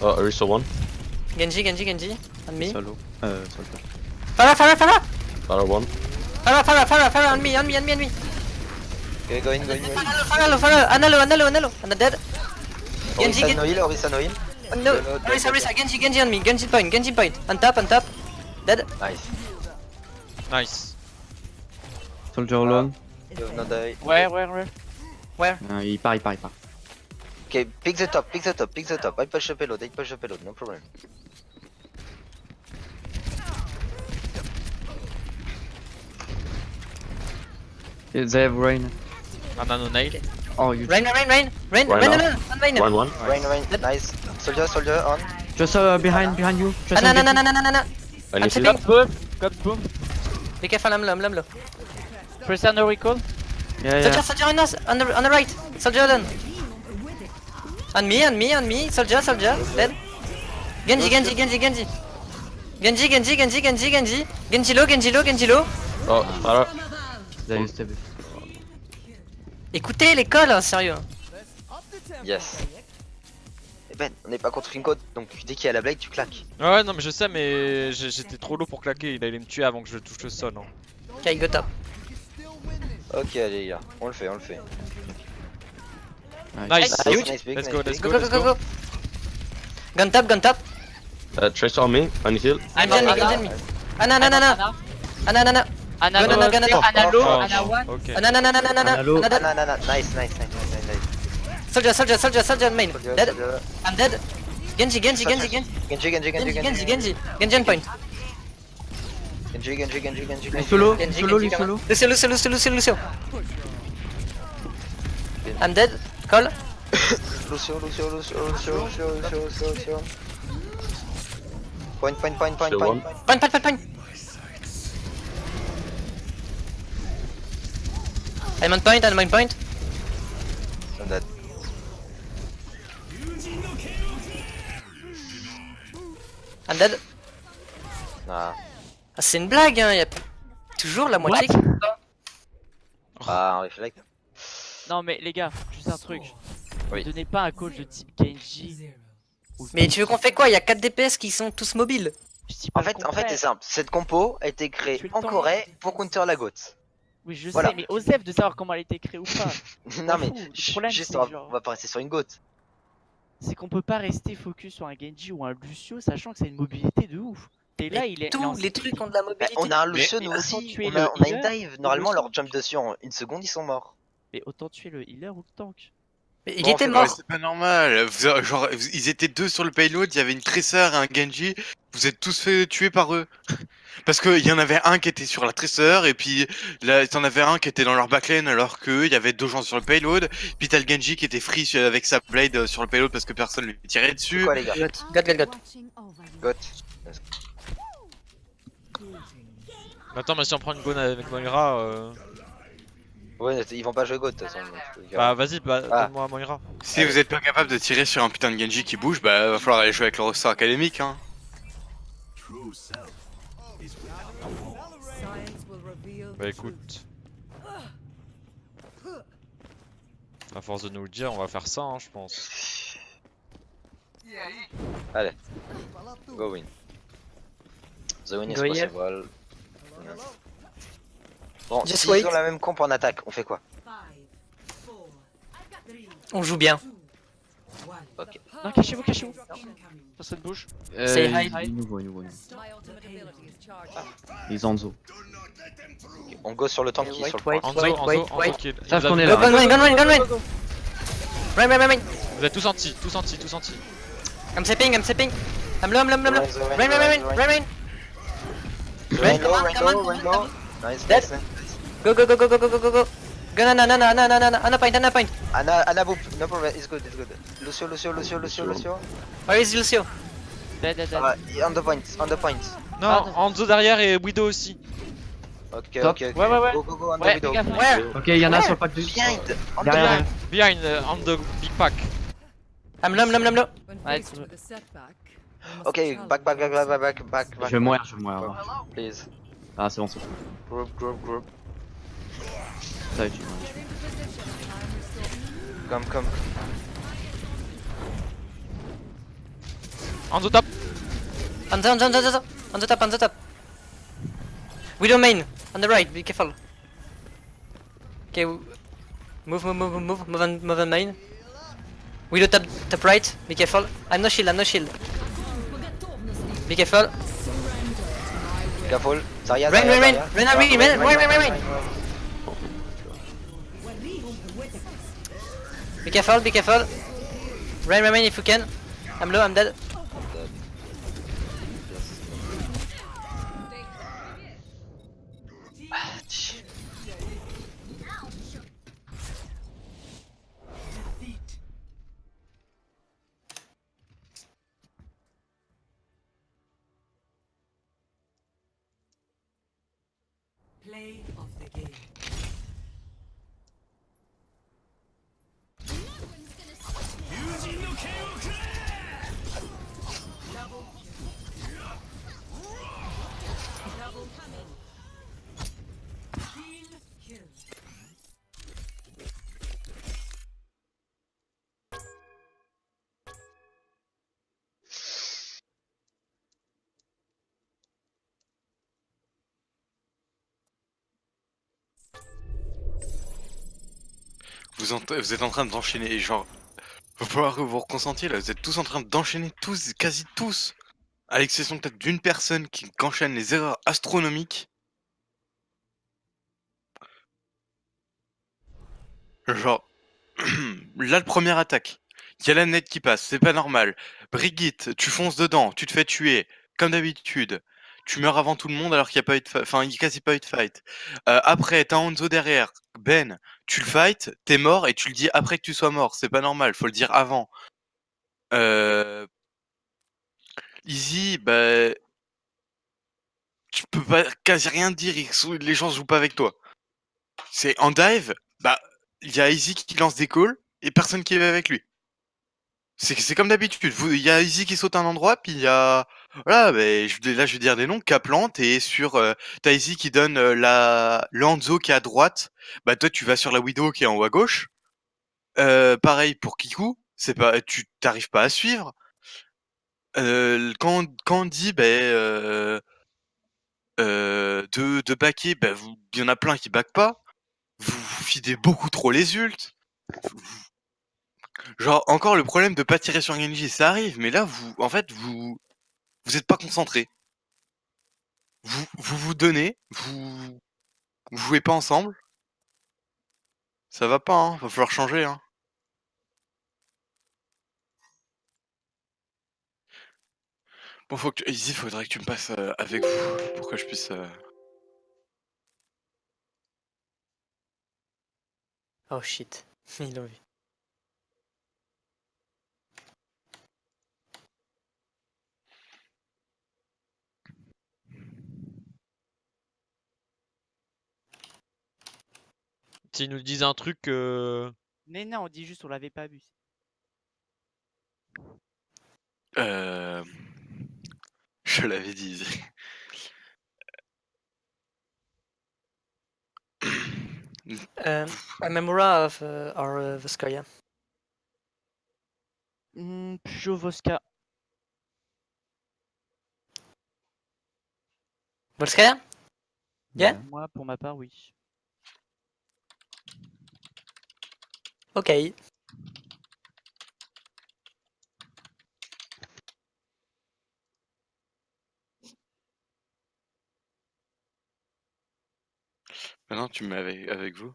S10: Oh, Orisa 1.
S3: Genji. On me.
S6: Solo. Soldier.
S3: Pharah.
S10: Barra 1.
S3: Pharah, on me.
S2: Okay, go in.
S3: Pharah low. Anna dead. Genji,
S2: Orisa no heal.
S3: No,
S2: Reload,
S3: Orisa,
S2: reload.
S3: Orisa, Genji on me, Genji point, on top, dead.
S2: Nice.
S7: Nice.
S6: Soldier alone.
S2: You have no die.
S1: Where?
S6: Il part.
S2: Okay, pick the top. I push the payload, no problem.
S6: They have rain.
S7: Un nano nail.
S6: Oh, you
S3: Rain,
S6: now.
S3: on main.
S2: Rain, nice. Soldier on.
S6: Just behind you. Just
S3: No.
S10: I
S3: I'm
S10: need
S3: sitting.
S10: to.
S1: Comes boom.
S3: Be careful, I'm low.
S1: Press under recall.
S6: Yeah.
S3: Soldier on us, on the right. Soldier alone. On me. Soldier, dead. Genji. Genji low.
S10: Oh, alors.
S6: They used to be.
S3: Écoutez l'école, hein, sérieux.
S2: Yes. Eh ben, on n'est pas contre une côte, donc dès qu'il y a la blade, tu claques.
S7: Ouais, non, mais je sais, mais j'étais trop low pour claquer. Il allait me tuer avant que je touche le sol. Hein.
S3: Ok, go top.
S2: Ok, allez, les gars, on le fait.
S7: Nice.
S2: Nice, big,
S7: Let's
S2: nice,
S7: go,
S2: big.
S7: let's
S3: Go.
S7: go.
S3: Gun top.
S10: Tracer on me. I need heal.
S3: I'm me. Ana.
S1: Anna
S3: Go,
S1: low,
S3: go.
S1: Anna low,
S7: Oh,
S1: Anna one.
S7: ok.
S3: Ana.
S6: Hello.
S2: Nice.
S3: Soldier main. Dead.
S2: Soldier.
S3: I'm dead. Genji.
S2: Genji
S3: On point.
S2: Genji.
S6: Solo.
S3: Genji,
S6: Solo.
S3: Lucio. I'm dead. Call.
S2: Lucio. Point.
S10: Still one.
S3: Point. I'm on point.
S2: I'm dead.
S3: I'm dead.
S2: Ah,
S3: C'est une blague, hein. Y a toujours la moitié.
S2: ah, on reflect.
S1: Non mais les gars, juste un truc.
S2: Oui.
S1: Ne donnez pas un coach de type Genji.
S3: Mais tu veux qu'on fait quoi? Y a 4 DPS qui sont tous mobiles.
S1: Je dis pas
S2: En
S1: le
S2: fait,
S1: contraire.
S2: c'est simple. Cette compo a été créée
S1: Tu le
S2: en
S1: temps.
S2: Corée pour counter la GOAT.
S1: Oui, je
S2: Voilà.
S1: sais, mais Osef de savoir comment elle a été créée ou pas.
S2: Non mais,
S1: fous. Le problème,
S2: juste
S1: c'est
S2: on
S1: genre-
S2: va pas rester sur une GOAT.
S1: C'est qu'on peut pas rester focus sur un Genji ou un Lucio, sachant que c'est une mobilité de ouf. Et là, il est.
S3: Tous les trucs ont de la mobilité.
S2: On a un Lucio, nous
S1: mais
S2: aussi.
S1: autant tuer
S2: On a
S1: le
S2: une
S1: healer,
S2: dive. Normalement,
S1: le
S2: leur
S1: tank.
S2: jump dessus en une seconde, ils sont morts.
S1: Mais autant tuer le healer ou le tank.
S3: Mais il
S8: Bon,
S3: était
S8: ouais,
S3: mort.
S8: c'est pas normal. Genre, ils étaient deux sur le payload, il y avait une Tracer et un Genji. Vous êtes tous fait tuer par eux. Parce qu'il y en avait un qui était sur la Tracer, et puis là, t'en avais un qui était dans leur backlane, alors qu'il y avait deux gens sur le payload. Puis t'as le Genji qui était free avec sa blade sur le payload parce que personne lui tirait
S2: C'est
S8: dessus.
S2: quoi, les gars?
S3: Got.
S2: GOAT.
S7: Attends, mais si on prend une gone avec Moira,
S2: Ouais, ils vont pas jouer GOAT de toute façon.
S7: bah vas-y,
S2: Ah.
S7: donne-moi Moira.
S8: Si vous êtes pas capable de tirer sur un putain de Genji qui bouge, bah va falloir aller jouer avec le ressort académique, hein.
S7: Bah écoute. À force de nous le dire, on va faire ça, hein, je pense.
S2: Go win. The win is
S3: Go here.
S2: possible. Bon,
S3: Just
S2: s'ils
S3: wait.
S2: ont la même comp en attaque, on fait quoi?
S3: On joue bien.
S2: Ok.
S1: Non, cachez-vous. Personne bouge.
S3: Say hi.
S6: Il nous voit. Ils sont en zoo.
S2: On go sur le tank qui est sur le point.
S7: Anzo kill.
S6: Sache
S7: Vous
S6: qu'on est
S7: êtes-
S6: là.
S3: Gunman. Rain.
S7: Vous êtes tous anti.
S3: I'm stepping. I'm low. Rain.
S2: Rain low,
S3: Come on.
S2: rain low. Nice,
S3: Dead.
S2: nice, nice.
S3: Go. Gun Anna point.
S2: Anna boop, no problem, it's good. Lucio.
S3: Where is Lucio?
S1: Dead.
S2: Ah, on the point.
S7: Non,
S1: Ah,
S7: Anzo derrière et Widow aussi.
S2: Ok.
S6: Top.
S1: Ouais.
S2: Go, on the
S1: Ouais,
S2: window.
S1: fais gaffe.
S3: Where?
S6: Ok, il y en a sur le pack de.
S2: Behind, on the
S6: Derrière.
S7: Behind, on the big pack.
S3: I'm low.
S1: Ouais,
S2: Ok, back.
S6: Je vais mourir.
S2: Please.
S6: Ah, c'est bon.
S2: Group.
S6: Ça va être.
S2: Come.
S7: Anzo top.
S3: On the top. Widow main. On the right. Be careful. Okay. Move on main. Willow top right. Be careful. I'm no shield. Be careful.
S2: Careful. Zarya,
S3: Rain.
S2: Zarya,
S3: Rain.
S2: Zarya.
S3: Be careful. Rain if you can. I'm low, I'm dead.
S9: Play of the game.
S8: Vous êtes en train d'enchaîner, genre... Va falloir que vous vous reconsentiez là, vous êtes tous en train d'enchaîner tous, quasi tous. À l'exception peut-être d'une personne qui enchaîne les erreurs astronomiques. Genre... là, le première attaque. Il y a la net qui passe, c'est pas normal. Brigitte, tu fonces dedans, tu te fais tuer. Comme d'habitude. Tu meurs avant tout le monde alors qu'il n'y a pas eu de enfin, il y a quasi pas eu de fight. Après, t'as Hanzo derrière. Ben, tu le fight, t'es mort et tu le dis après que tu sois mort. C'est pas normal, faut le dire avant. Easy, bah... Tu peux pas quasi rien dire, les gens jouent pas avec toi. C'est en dive, bah... Il y a Easy qui lance des calls et personne qui est avec lui. C'est comme d'habitude, il y a Easy qui saute à un endroit, puis il y a... Voilà, là je vais dire des noms, Kaplant, et sur... t'as Easy qui donne le Hanzo qui est à droite, bah toi tu vas sur la Widow qui est en haut à gauche. Pareil pour Kiku, tu t'arrives pas à suivre. Quand on dit de backer, il y en a plein qui back pas. Vous fidez beaucoup trop les ults. Genre, encore le problème de pas tirer sur Genji, ça arrive, mais là, vous êtes pas concentré. Vous donnez, vous jouez pas ensemble. Ça va pas, hein, va falloir changer, hein. Bon, Easy, faudrait que tu me passes avec vous, pour que je puisse...
S3: Oh shit. Ils l'ont vu.
S7: S'ils nous disent un truc...
S1: Non, on dit juste on l'avait pas vu.
S8: Je l'avais dit.
S3: Memora of our Voskoya.
S1: Peugeot Voska.
S3: Volskaya? Yeah?
S1: Moi, pour ma part, oui.
S3: Ok.
S8: Maintenant, tu me mets avec vous.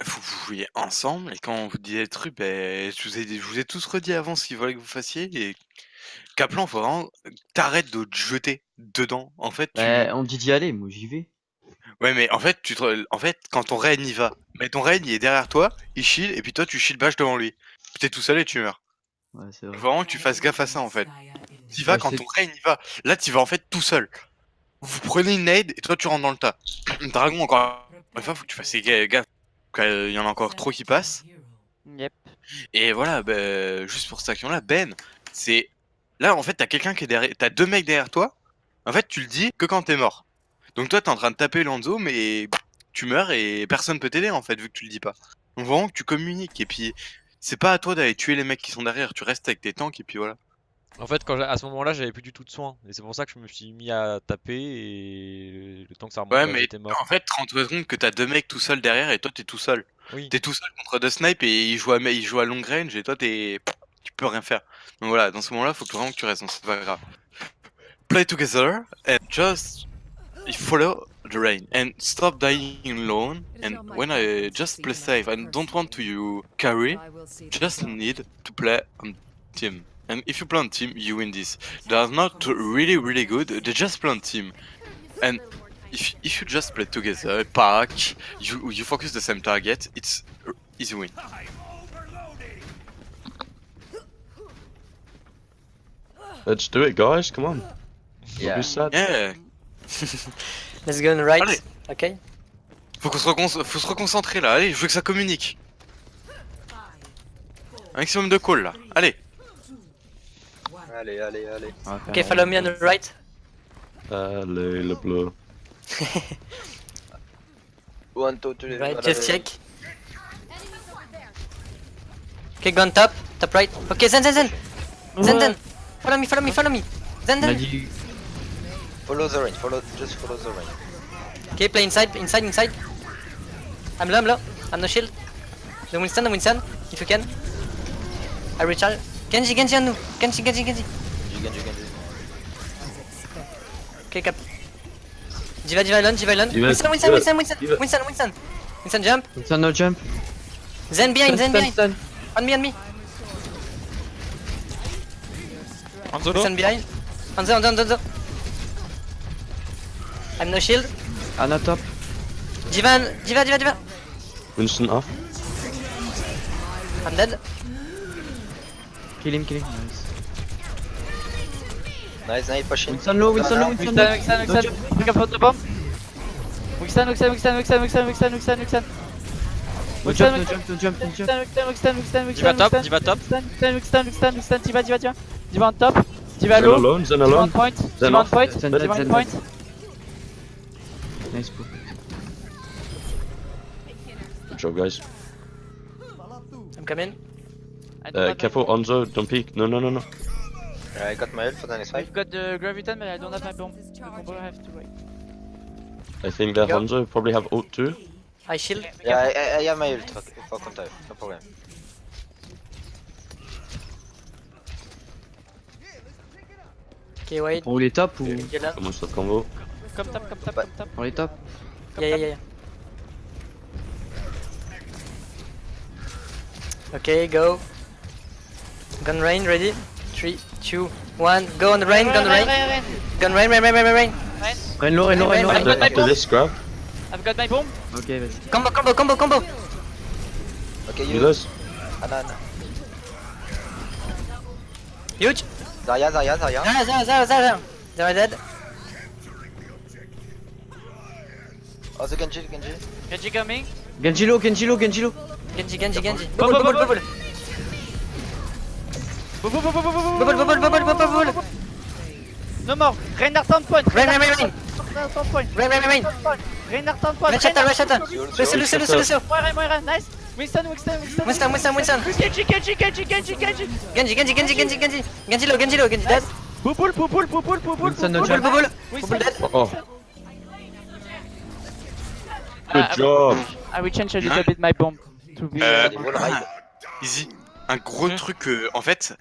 S8: Faut que vous jouiez ensemble, et quand on vous dit des trucs, je vous ai tous redit avant ce qu'il fallait que vous fassiez, et Kaplan, faut vraiment t'arrêtes de te jeter dedans. En fait,
S6: Bah, on me dit d'y aller, moi j'y vais.
S8: Ouais, mais en fait, quand ton raid y va, mais ton raid il est derrière toi, il shield, et puis toi tu shield bash devant lui. Puis t'es tout seul et tu meurs.
S6: Ouais, c'est vrai.
S8: Faut vraiment que tu fasses gaffe à ça en fait. T'y vas
S6: Ouais,
S8: quand
S6: c'est-
S8: ton raid y va. Là, t'y vas en fait tout seul. Vous prenez une nade et toi tu rentres dans le tas. Dragon, encore une fois, faut que tu fasses gaffe. Il y en a encore trop qui passent.
S1: Yep.
S8: Et voilà, juste pour cette action-là, Ben, c'est. Là, en fait, t'as quelqu'un qui est derrière. T'as deux mecs derrière toi. En fait, tu le dis que quand t'es mort. Donc toi, t'es en train de taper Lanzo, mais tu meurs et personne peut t'aider en fait, vu que tu le dis pas. Donc vraiment que tu communiques. Et puis, c'est pas à toi d'aller tuer les mecs qui sont derrière. Tu restes avec tes tanks et puis voilà.
S7: En fait, à ce moment-là, j'avais plus du tout de soins. Et c'est pour ça que je me suis mis à taper et le temps que ça remonte,
S8: Ouais, mais
S7: j'étais mort.
S8: en fait, rends-toi compte que t'as 2 mecs tout seul derrière et toi t'es tout seul.
S7: Oui.
S8: T'es tout seul contre 2 snipes et ils jouent à long range et toi tu peux rien faire. Donc voilà, dans ce moment-là, faut que vraiment que tu restes, donc c'est pas grave. Play together and just follow the rain and stop dying alone. And when I just play safe and don't want to you carry, just need to play on team. And if you play on team, you win this. They are not really good. They just play on team. And if you just play together, pack, you focus the same target, it's easy win.
S10: Let's do it, guys. Come on. Don't
S2: Yeah.
S10: be sad.
S8: Yeah.
S3: Let's go on the right.
S8: Allez.
S3: Okay.
S8: Faut se reconcentrer là. Allez, je veux que ça communique. Un maximum de call là. Allez.
S2: Allez, allez, allez.
S6: On va faire
S3: Okay, follow me on the right.
S10: Allez, le bleu.
S2: One, two, three.
S3: Right,
S2: voilà,
S3: just check. Okay, go on top. Top right. Okay, Zen. Zen. Follow me. Zen.
S6: On a dit
S2: Follow the rain, just follow the rain.
S3: Okay, play inside. I'm low. I'm no shield. The Winston, if you can. I recharge. Genji on nous. Genji.
S2: Genji.
S3: Okay, cap. Diva alone. Winston jump.
S6: Winston no jump.
S3: Zen behind.
S6: Stun.
S3: On me.
S7: En solo.
S3: Winston behind. On the. I'm no shield.
S6: Anna top.
S3: Diva.
S10: Winston off.
S3: I'm dead.
S6: Kill him. Nice.
S2: Nice, pushing.
S6: Winston low.
S1: Winston,
S6: No jump.
S1: pick up on the bomb. Winston.
S6: No jump.
S7: Diva top.
S1: Winston, Diva on top. Diva
S10: Zen
S1: low.
S10: alone.
S1: Diva on point.
S10: Zen
S1: Diva on
S10: off.
S1: point.
S6: Zen
S1: Diva on
S6: dead.
S1: point.
S6: Nice pull.
S10: Good job, guys.
S3: I'm coming.
S1: I don't have
S10: Careful,
S1: my bomb.
S10: Onzo. Don't peek. No.
S2: I got my health for the next fight.
S1: I've got the graviton, but I don't have my bomb. The combo have to wait.
S10: I think that
S3: Go.
S10: Onzo probably have ult too.
S3: I shield.
S2: Yeah, I have my ult for counter, no problem.
S3: Okay, wait.
S6: On les top ou
S3: Get up.
S10: Comment ça combo?
S1: Come top.
S6: on les top?
S3: Yeah. Okay, go. Gun rain, ready? 3, 2, 1, go on the rain, Gun rain.
S6: Rain low.
S10: After this grab,
S1: I've got my bomb.
S6: Ok, vas-y.
S3: Combo.
S2: Okay,
S10: you
S2: you.
S10: guys.
S2: Anna.
S3: Huge.
S2: Zarya.
S3: Zara. They're dead.
S2: Oh, the Genji.
S1: Genji coming.
S6: Genji low.
S3: Genji. Bubble. Bubble.
S1: No more. Reinhardt on point.
S3: Rain.
S1: Reinhardt on point. Reinhardt on point.
S3: Rush at. Lucio.
S1: Moira. Nice. Winston.
S3: Winston.
S1: Genji.
S3: Genji low, Genji dead.
S1: Poupul.
S6: Winston no jump.
S3: Bubble.
S1: Winston.
S3: dead.
S10: Oh. Good job.
S1: I will change a little bit my bomb to be.
S8: Easy. Un gros truc, en fait,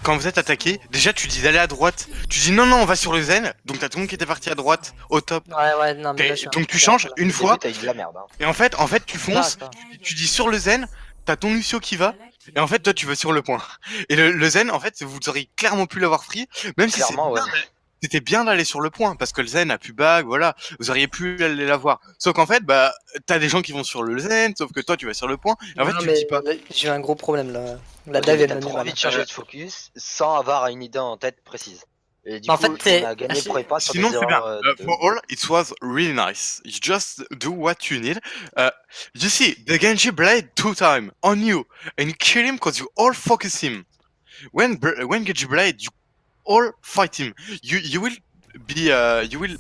S8: quand vous êtes attaqué, déjà tu dis d'aller à droite. Tu dis non, on va sur le zen. Donc t'as tout le monde qui était parti à droite, au top.
S3: Ouais, non, mais là, je suis un
S8: Donc tu
S3: peu
S8: changes
S3: là.
S8: une fois.
S2: T'as eu de la merde, hein.
S8: Et en fait, tu fonces. Tu dis sur le zen. T'as ton Lucio qui va. Et en fait, toi, tu vas sur le point. Et le zen, en fait, vous auriez clairement pu l'avoir pris. Même si
S2: Clairement, ouais.
S8: c'était bien d'aller sur le point. Parce que le zen a plus bague, voilà. Vous auriez pu aller l'avoir. Sauf qu'en fait, bah, t'as des gens qui vont sur le zen. Sauf que toi, tu vas sur le point. Et en fait,
S3: Non,
S8: tu
S3: mais
S8: te dis pas.
S3: j'ai eu un gros problème là. La
S2: Ok,
S3: dive
S2: mais
S3: est
S2: t'as
S3: venue
S2: trop
S3: mal.
S2: envie de changer de focus sans avoir une idée en tête précise. Et du
S3: En
S2: coup,
S3: fait, c'est-
S2: on a gagné le premier pas sur
S8: Sinon,
S2: des
S8: c'est bien.
S2: erreurs, de-
S8: For all, it was really nice. You just do what you need. You see, the Genji blade 2 times on you, and you kill him because you all focus him. When Genji blade, you all fight him. You will be you will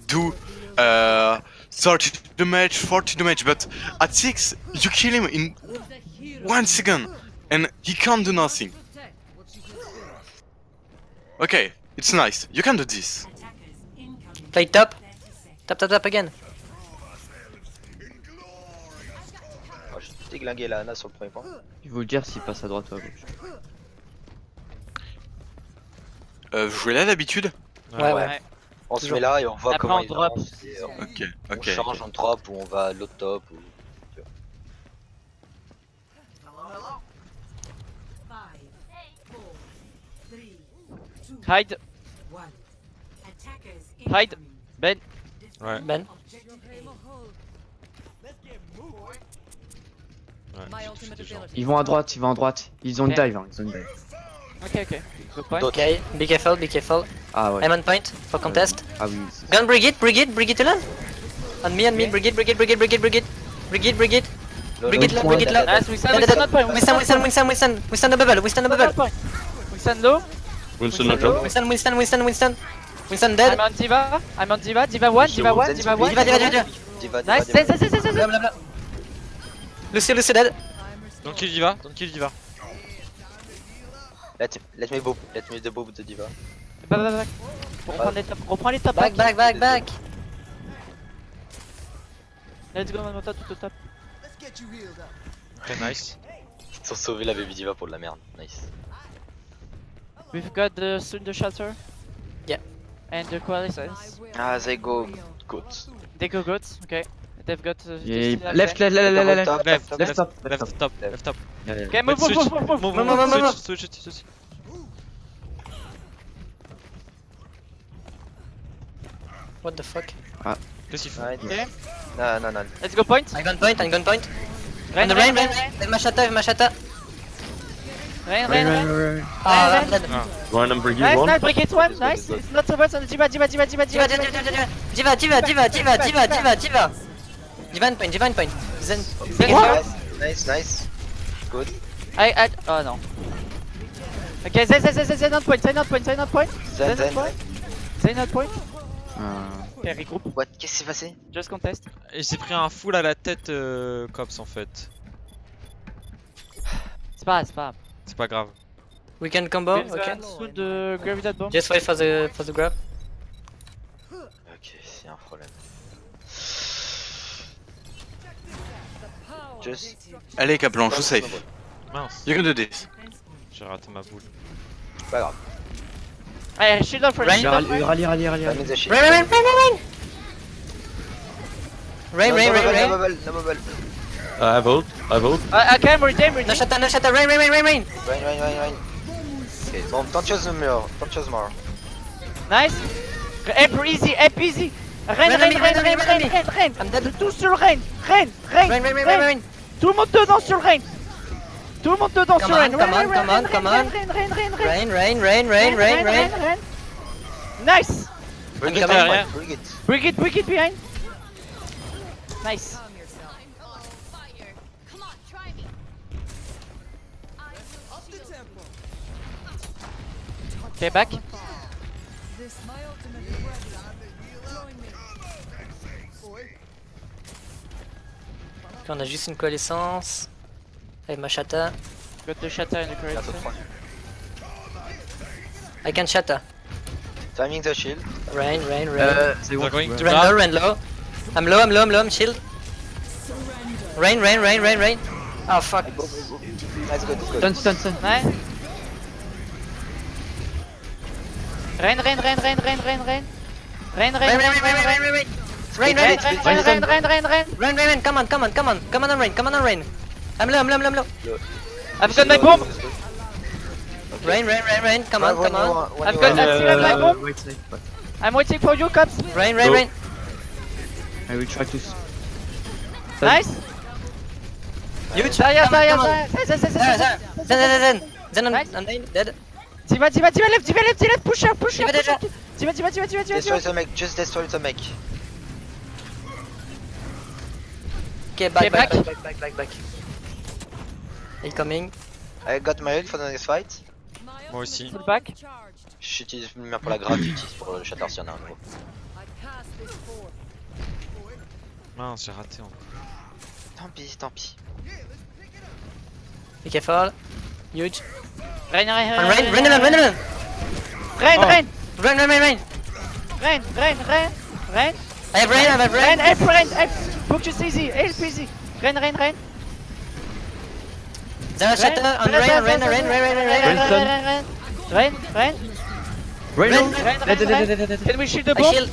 S8: do 30 damage, 40 damage, but at 6 you kill him in 1 second, and he can't do nothing. Okay, it's nice. You can do this.
S3: Play top. Tap again.
S2: Oh, j'ai déglingué la Ana sur le premier point.
S6: Il faut le dire s'il passe à droite ou à gauche.
S8: Vous jouez là d'habitude?
S3: Ouais.
S1: Ouais.
S2: On se met là et on voit
S1: Après,
S2: comment
S1: on
S2: il
S1: drop.
S2: avance. Et,
S8: Ok,
S2: on
S8: ok.
S2: change, on drop ou on va à l'autre top. Ou...
S1: Hide. Hide. Ben.
S7: Ouais.
S3: Ben.
S6: Ils vont à droite, ils vont à droite. Ils ont
S1: Ok.
S6: dive, hein, ils ont dive.
S1: Ok. Good point.
S2: D'autres.
S3: Okay, be careful.
S6: Ah ouais.
S3: I'm on point for contest.
S6: Ah oui. c'est-
S3: Gun Brigitte alone. On me, Brigitte.
S2: Le-
S3: Brigitte low,
S6: point.
S3: Brigitte low.
S1: Nice, we stand,
S3: Dead,
S1: we
S3: dead,
S1: stand on point.
S3: We stand the bubble.
S1: We stand low.
S10: Winston
S1: We
S10: no jump.
S3: Winston dead.
S1: I'm on Diva. Diva 1. Diva 1.
S2: Diva,
S3: Diva.
S2: Diva,
S1: Nice.
S2: Diva.
S3: Blah, blah, blah. Lucio dead.
S7: Don't kill Diva.
S2: Let me the boob de Diva.
S1: Back. Reprends les top.
S3: Back.
S1: Let's go, on top, tout au top.
S4: Let's get you healed up.
S7: Très nice.
S2: Ils sont sauvés la baby Diva pour de la merde. Nice.
S1: We've got the soon the shelter.
S3: Yeah.
S1: And the coalescence.
S2: Ah, they go good.
S1: They go good. Okay. They've got.
S6: Et
S1: just
S6: left.
S2: Top,
S7: Left
S2: top,
S6: Left top.
S7: Left top.
S6: Yeah, yeah.
S1: Okay, move.
S7: Switch.
S3: What the fuck?
S7: Qu'est-ce qu'il fait?
S2: Right.
S1: Okay.
S2: Non.
S1: Let's go point.
S3: I'm gun point. On the
S1: Rain.
S3: rain. Machata.
S1: Rain.
S3: Ah,
S1: Rain.
S3: dead.
S10: Ryan and Brigitte
S1: Nice,
S10: one.
S1: nice, break it one.
S2: Good,
S1: Nice.
S2: good.
S1: It's not so bad. On the Diva.
S3: Diva on point. Zen.
S1: What?
S2: Nice. Good.
S1: Oh no. Okay, Zen on point. Zen on point. Zen on point. Okay, regroup.
S2: What? Qu'est-ce qui s'est passé?
S1: Just contest.
S7: Et j'ai pris un full à la tête, Cops en fait.
S1: C'est pas grave.
S7: C'est pas grave.
S3: We can combo.
S1: We've
S3: Okay.
S1: got soon the Gravitat bomb.
S3: Just wait for the grab.
S2: Ok, c'est un problème. Just.
S8: Allez, Kaplan, joue safe.
S7: Mince,
S8: You can do this.
S7: j'ai raté ma boule.
S2: Pas grave.
S1: Allez, shield off,
S3: Rain.
S6: Rallye.
S2: Pas mis de shit.
S3: Rain.
S2: No bubble.
S10: I have ult.
S1: Okay, I'm ready.
S3: No shatter. Rain.
S2: Rain. Ok, bon, don't choose the mur. Don't choose more.
S1: Nice. Ape easy. Rain.
S3: I'm dead.
S1: Tous sur le Rain.
S3: Rain.
S1: Tout le monde dedans sur le Rain. Tout le monde dedans sur le Rain.
S3: Come on. Rain.
S1: Nice.
S2: Bring
S3: I'm
S2: it,
S3: coming.
S2: bring it.
S1: Break it behind. Nice.
S5: Come on, try me.
S4: Up the tempo.
S1: Okay, back.
S3: Ok, on a juste une coalescence. Avec Machata.
S1: Got the shatter in the correct.
S2: Bientôt 3.
S3: I can shatter.
S2: Timing the shield.
S3: Rain.
S6: C'est bon.
S7: They're going to
S3: Rain low. I'm low. I'm shield. Rain. Oh fuck.
S2: Nice, good.
S6: Stun.
S1: Nice. Rain.
S3: Rain. Come on, Rain. I'm low.
S1: I've got my bomb.
S3: Rain. Come on.
S1: I've got my bomb.
S6: Wait, safe.
S1: I'm waiting for you, cops.
S3: Rain.
S6: I will try to.
S1: Nice.
S3: Huge.
S1: Zarya.
S3: Then I'm dead.
S1: Diva left. Push up.
S3: Diva déjà.
S2: Destroy the mech, just destroy the mech.
S3: Okay,
S1: Okay,
S3: back.
S1: back.
S3: Incoming.
S2: I got my ult for the next fight.
S7: Moi aussi.
S1: Full back.
S2: J'utilise une main pour la grave, j'utilise pour le shatter s'il y en a un nouveau.
S7: Mince, j'ai raté encore.
S2: Tant pis.
S3: Be careful. Huge.
S1: Rain.
S3: Rain.
S1: Rain,
S7: Oh.
S1: rain,
S3: Rain, rain, rain, rain.
S1: rain, rain, rain, rain.
S3: I have rain, I have
S1: Rain,
S3: rain.
S1: help, rain, help. Focus easy, help easy. Rain, rain, rain.
S3: Zara shatter on rain, on rain, on rain, rain, rain, rain, rain.
S1: Rain, rain.
S6: Rain,
S3: Rain,
S6: rain.
S1: Can we shield the
S3: I
S1: bomb?
S3: shield.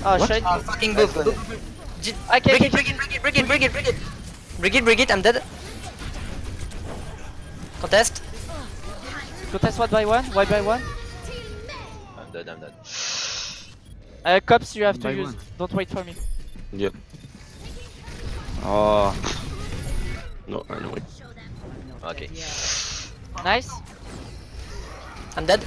S1: Oh shit.
S3: Oh, fucking
S2: Let's
S3: boof.
S2: go.
S1: Okay,
S3: Break it, break it, break it, break it, break it, break it. Break it, break it, I'm dead. Contest.
S1: Contest one by one, one by one.
S2: I'm dead, I'm dead.
S1: Cops you have
S6: One
S1: to
S6: by
S1: use.
S6: one.
S1: Don't wait for me.
S10: Yeah.
S6: Oh.
S10: No, I know it.
S2: Ok.
S1: Nice.
S3: I'm dead.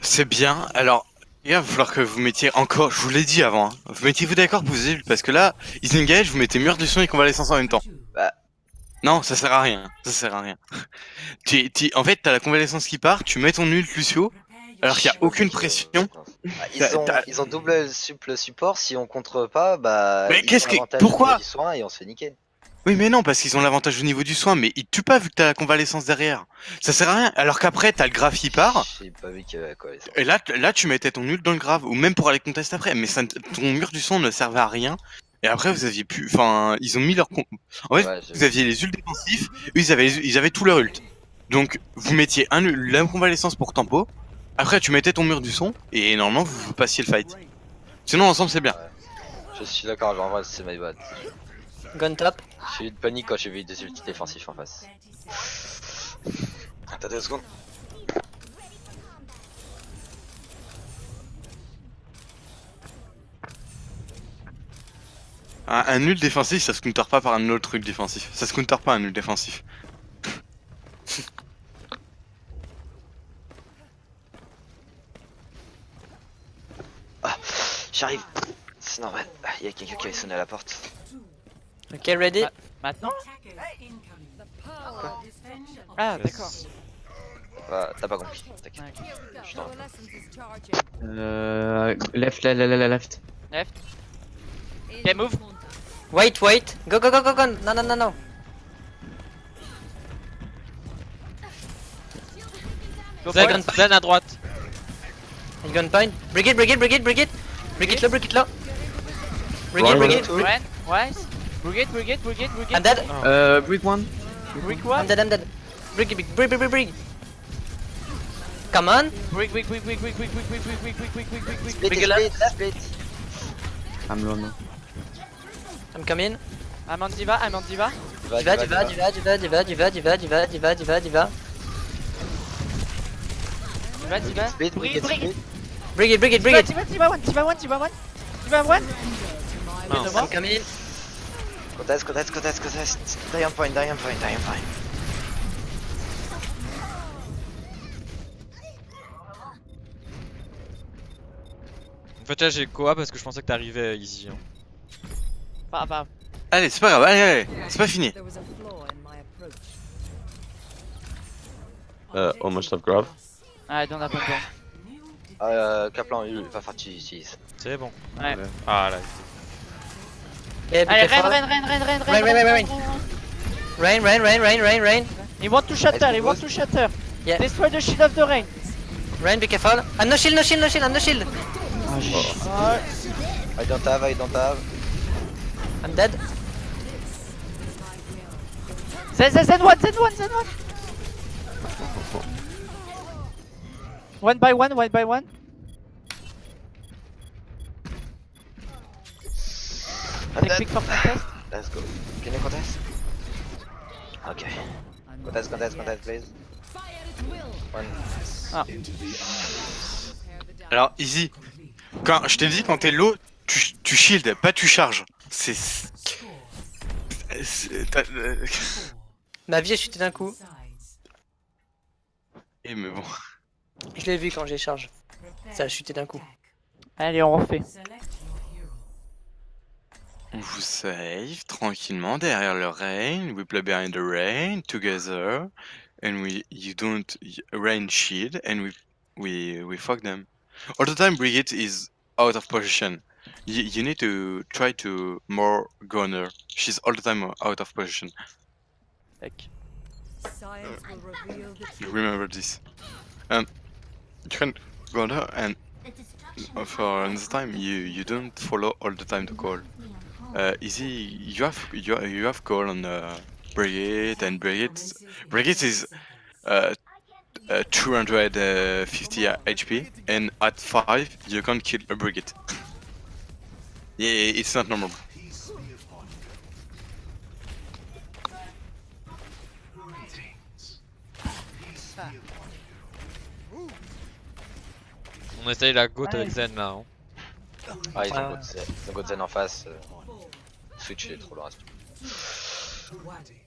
S8: C'est bien. Alors, les gars, il va falloir que vous mettiez encore. Je vous l'ai dit avant. Hein. Vous mettiez-vous d'accord pour vous aider, parce que là, ils engage, vous mettez mur du son et convalescence en même temps.
S2: Bah.
S8: Non, ça sert à rien. Ça sert à rien. En fait, t'as la convalescence qui part, tu mets ton ult Lucio, alors qu'il n'y a aucune pression.
S2: Bah, ils ont double le support, si on contre pas, bah.
S8: Mais
S2: ils
S8: qu'est-ce
S2: ont
S8: que-
S2: l'avantage
S8: pourquoi
S2: au niveau du soin et on se fait niquer.
S8: Oui, mais non, parce qu'ils ont l'avantage au niveau du soin, mais ils tuent pas vu que t'as la convalescence derrière. Ça sert à rien. Alors qu'après, t'as le grave qui part.
S2: J'ai pas vu qu'il y avait quoi.
S8: Et là, tu mettais ton ult dans le grave, ou même pour aller contest après, mais ton mur du son ne servait à rien. Et après, vous aviez plus. Enfin, ils ont mis leur. En fait,
S2: Ouais,
S8: vous aviez les ults défensifs, eux, ils avaient tout leur ult. Donc, vous mettiez la convalescence pour tempo, après, tu mettais ton mur du son, et normalement, vous passiez le fight. Sinon, ensemble, c'est bien.
S2: Je suis d'accord, en vrai, c'est my bad.
S3: Gun top.
S2: J'ai eu de panique quand j'ai vu des ultis défensifs en face. Attends 2 secondes.
S8: Un ult défensif, ça se counter pas par un autre ult défensif. Ça se counter pas un ult défensif.
S2: J'arrive. C'est normal. Il y a quelqu'un qui avait sonné à la porte.
S3: Ok, ready.
S1: Maintenant?
S9: Attacker incoming.
S1: Ah d'accord.
S2: Bah, t'as pas compris. T'inquiète. Je t'en
S6: Left, left.
S1: Left. Okay, move.
S3: Wait, wait. Go, go, go, go, go. No, no, no, no.
S1: Go
S7: Zen,
S1: for it.
S7: Zen à droite.
S3: Gun point. Break it, break it, break it, break it. Break it low, break it low. Break it, break it.
S1: Ren, Wise. Brigade, brigade, brigade, brigade.
S3: I'm dead.
S6: Brick one.
S1: Brick
S3: I'm
S1: one.
S3: dead, I'm dead. Break it, break, break, break, break. Come on.
S1: Brick, brick, brick, brick, brick, brick, brick, brick, brick, brick, brick, brick, brick, brick, brick.
S2: Split,
S3: Big left.
S2: split.
S6: I'm low now.
S3: I'm coming.
S1: I'm on Diva, I'm on Diva.
S3: Diva, diva, diva, diva, diva, diva, diva, diva, diva, diva, diva.
S1: Diva, Diva.
S2: Split,
S1: Brick, brick.
S3: Break it, break it, break it.
S1: Diva, Diva one, Diva one, Diva one. Diva one.
S7: Non.
S1: Okay, no more.
S3: I'm coming.
S2: Contest. Die on point.
S7: En fait, là, j'ai Koa parce que je pensais que t'arrivais easy. Hein.
S1: Pas grave.
S8: Allez, c'est pas grave, allez, c'est pas fini.
S10: Almost have grab.
S1: Ah, don't have a
S2: Kaplan, va faire cheese.
S7: C'est bon.
S1: Ouais.
S7: Ah là.
S3: Yeah, be
S1: Allez,
S3: careful.
S1: Ren.
S3: Rain.
S1: He want to shatter,
S3: Yeah.
S1: Destroy the shield of the rain.
S3: Rain, be careful. I'm no shield, I'm no shield.
S2: I don't have.
S3: I'm dead.
S1: Zen one. One by one.
S2: I'm
S1: Take
S2: dead.
S1: pick for contest.
S2: Let's go. Can you contest? Ok. Contest, please. One.
S8: Alors, Easy, quand je t'ai dit, quand t'es low, tu shield, pas tu charges.
S3: Ma vie a chuté d'un coup.
S8: Eh, mais bon.
S3: Je l'ai vu quand j'ai charge. Ça a chuté d'un coup.
S1: Allez, on refait.
S8: On vous save tranquillement derrière le rain. We play behind the rain together, and you don't rain shield, and we fuck them. All the time, Brigitte is out of position. You need to try to more gunner. She's all the time out of position.
S1: Tac.
S9: Science will reveal the
S8: You
S9: truth.
S8: remember this. You can go there and
S5: The destruction
S8: for this time you don't follow all the time the call. Easy, you have call on Brigitte, and Brigitte is 250 HP, and at 5 you can't kill a Brigitte. Yeah, it's not normal.
S7: On essaye la goutte avec Zen là. Hein.
S2: Ah, ils ont Godzen en face. Switch il est trop loin.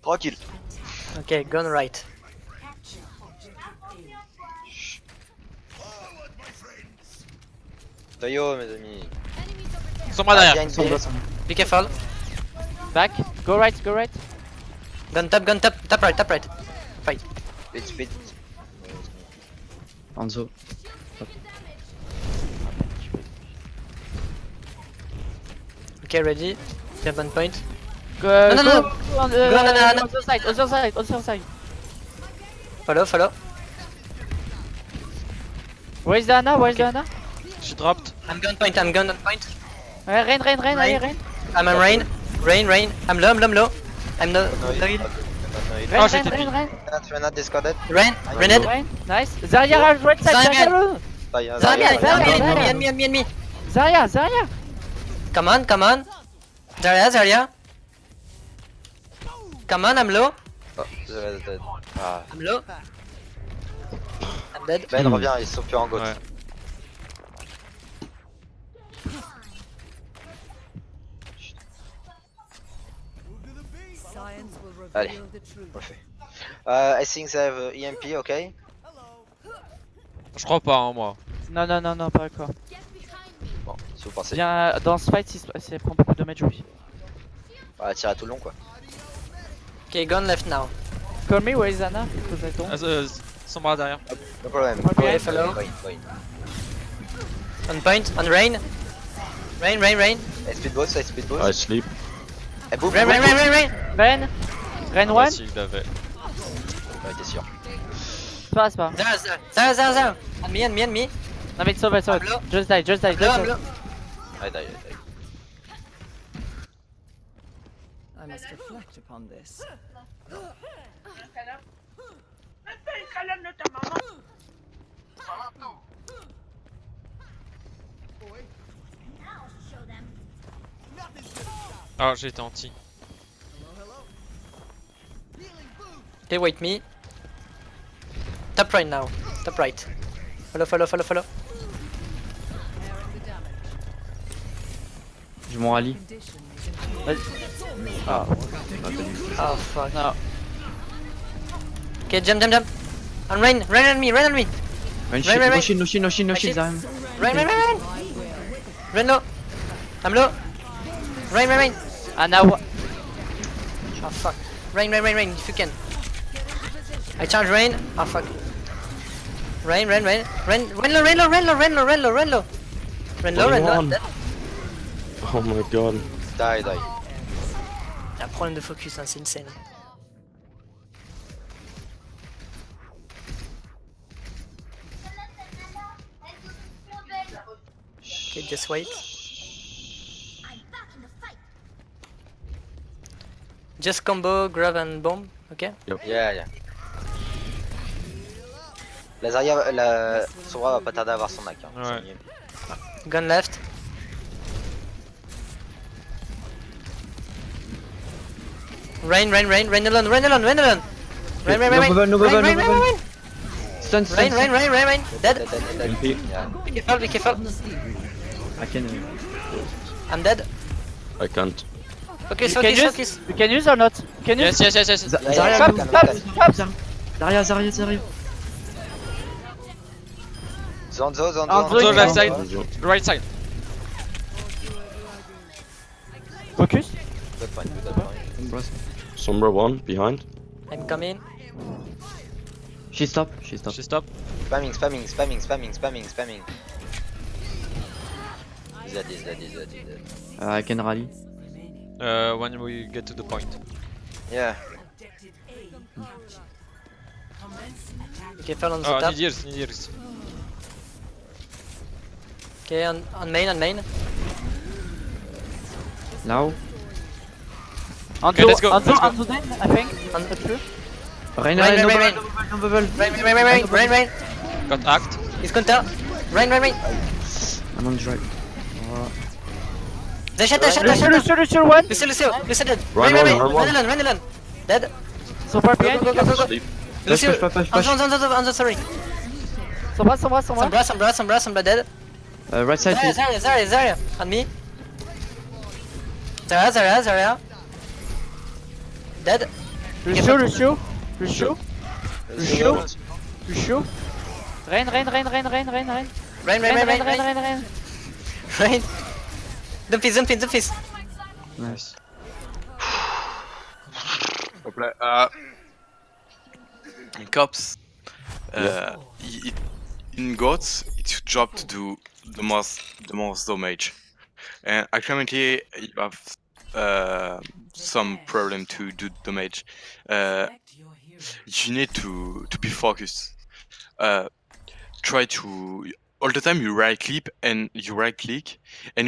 S2: Tranquille.
S3: Okay, gun right.
S2: Tayo, mes amis.
S7: Sombra
S2: Ah,
S7: derrière.
S2: behind me.
S3: Be careful.
S1: Back. Go right, go right.
S3: Gun top right, top right. Fight.
S2: Speed.
S6: Hanzo.
S3: Okay, ready. Jump on point.
S1: Go,
S3: No, no, no.
S1: go on,
S3: Go on, no.
S1: other side, other side, other side.
S3: Follow.
S1: Where's the Ana? Where's the Ana?
S7: She dropped.
S3: I'm gun point.
S1: Rain, allez, Rain.
S3: I'm on rain. I'm low. I'm no.
S2: Noid.
S3: Rain.
S7: Oh, j'étais
S1: Rain.
S2: Renat discorded.
S3: Rened.
S1: Rain, nice. Zarya, right side,
S3: Zarya.
S1: Zarya.
S2: Taya,
S3: Zarya, enemy.
S1: Zarya.
S3: Come on. Zarya. Come on, I'm low.
S2: Oh, Zarya's dead. Ah.
S3: I'm low. I'm dead.
S2: Ben revient, ils sont plus en goth.
S7: Ouais.
S9: Science will
S2: Allez.
S9: reveal the truth.
S2: On le fait. I think they have EMP, ok?
S7: Je crois pas, hein, moi.
S1: Non, pas encore.
S2: Bon, si vous pensez.
S1: Bien, dans ce fight, il prend beaucoup de damage, oui.
S2: On va tirer à tout le long, quoi.
S3: Okay, gun left now.
S1: Call me, where is Ana? Because I don't.
S7: Sombra derrière.
S2: No problem.
S1: Okay,
S3: follow.
S2: Wait.
S3: On point, on rain. Rain.
S2: Speed boost.
S10: I sleep.
S2: Et boum,
S3: Rain.
S1: Rain
S7: Ah,
S1: one.
S7: si, il l'avait.
S2: Ouais, t'es sûr.
S1: C'est pas.
S3: Zara. On me.
S1: Non mais it's over.
S3: I'm low.
S1: Just die.
S3: I'm low.
S2: Allez, die.
S9: I must reflect upon this.
S7: Ah, j'ai été anti.
S3: Okay, wait me. Top right now. Top right. Follow.
S6: Je m'en rallie.
S9: Condition is in
S3: Oh fuck.
S1: No.
S3: Okay, jump. On rain on me.
S6: Rain
S3: Rain.
S6: shield, no shield, Zarya.
S3: Rain. Rain low. I'm low. Rain.
S1: Ana,
S3: Oh fuck. Rain, if you can. I charge rain. Oh fuck. Rain low. I'm dead.
S10: Oh my god.
S2: Die.
S3: Il y a un problème de focus, hein, c'est insane. Okay, just wait.
S5: I'm back in the fight.
S3: Just combo, grab and bomb, okay?
S2: Yeah. La Zarya, la Sombra va pas tarder à avoir son hack. Hein.
S7: Ouais.
S3: Gun left. Rain alone. Rain.
S6: No bubble. Stun.
S3: Rain. Dead.
S10: MP.
S2: Yeah.
S3: Be careful.
S6: I can.
S3: I'm dead.
S10: I can't.
S3: Focus.
S1: you can use or not? Can you?
S7: Yes.
S6: Zarya,
S2: Stop,
S6: go.
S2: stop.
S6: Zarya.
S2: Zonzo.
S7: Zonzo, left side.
S10: Hanzo.
S7: Right side.
S1: Focus.
S2: Good point.
S10: Sombra 1 behind.
S3: I'm coming.
S6: She stop.
S7: She stop.
S2: Spamming. He's dead.
S6: I can rally.
S7: When we get to the point.
S2: Yeah.
S3: Be careful on the
S7: Oh,
S3: top.
S7: need heals, need heals.
S3: Okay, on main, on main.
S6: Now.
S1: Onto,
S7: let's go,
S1: onto,
S7: let's go.
S1: onto them, I think.
S3: On
S1: That's true.
S6: Rain,
S3: Rain,
S6: no
S3: rain,
S6: bubble,
S3: rain.
S6: no bubble.
S3: Rain.
S7: Got hacked.
S3: He's counter. Rain.
S6: I'm on drive.
S3: They shot.
S1: Lucio, one.
S3: Lucio dead.
S10: Run,
S3: Rain.
S10: run, run.
S3: Run. Dead.
S1: So far behind.
S3: Go.
S10: Sleep.
S3: Lucio.
S6: Push.
S3: On the sorry.
S1: Someone.
S3: Sombra dead.
S6: Right side, please.
S3: Zarya. On me. Zarya. Dead.
S1: Lucio. Rain.
S3: Rain. Don't fizz.
S6: Nice.
S8: Cops. In gods, it's your job to do the most damage. And currently, you have some problem to do damage. You need to be focused. Try to all the time you right click and you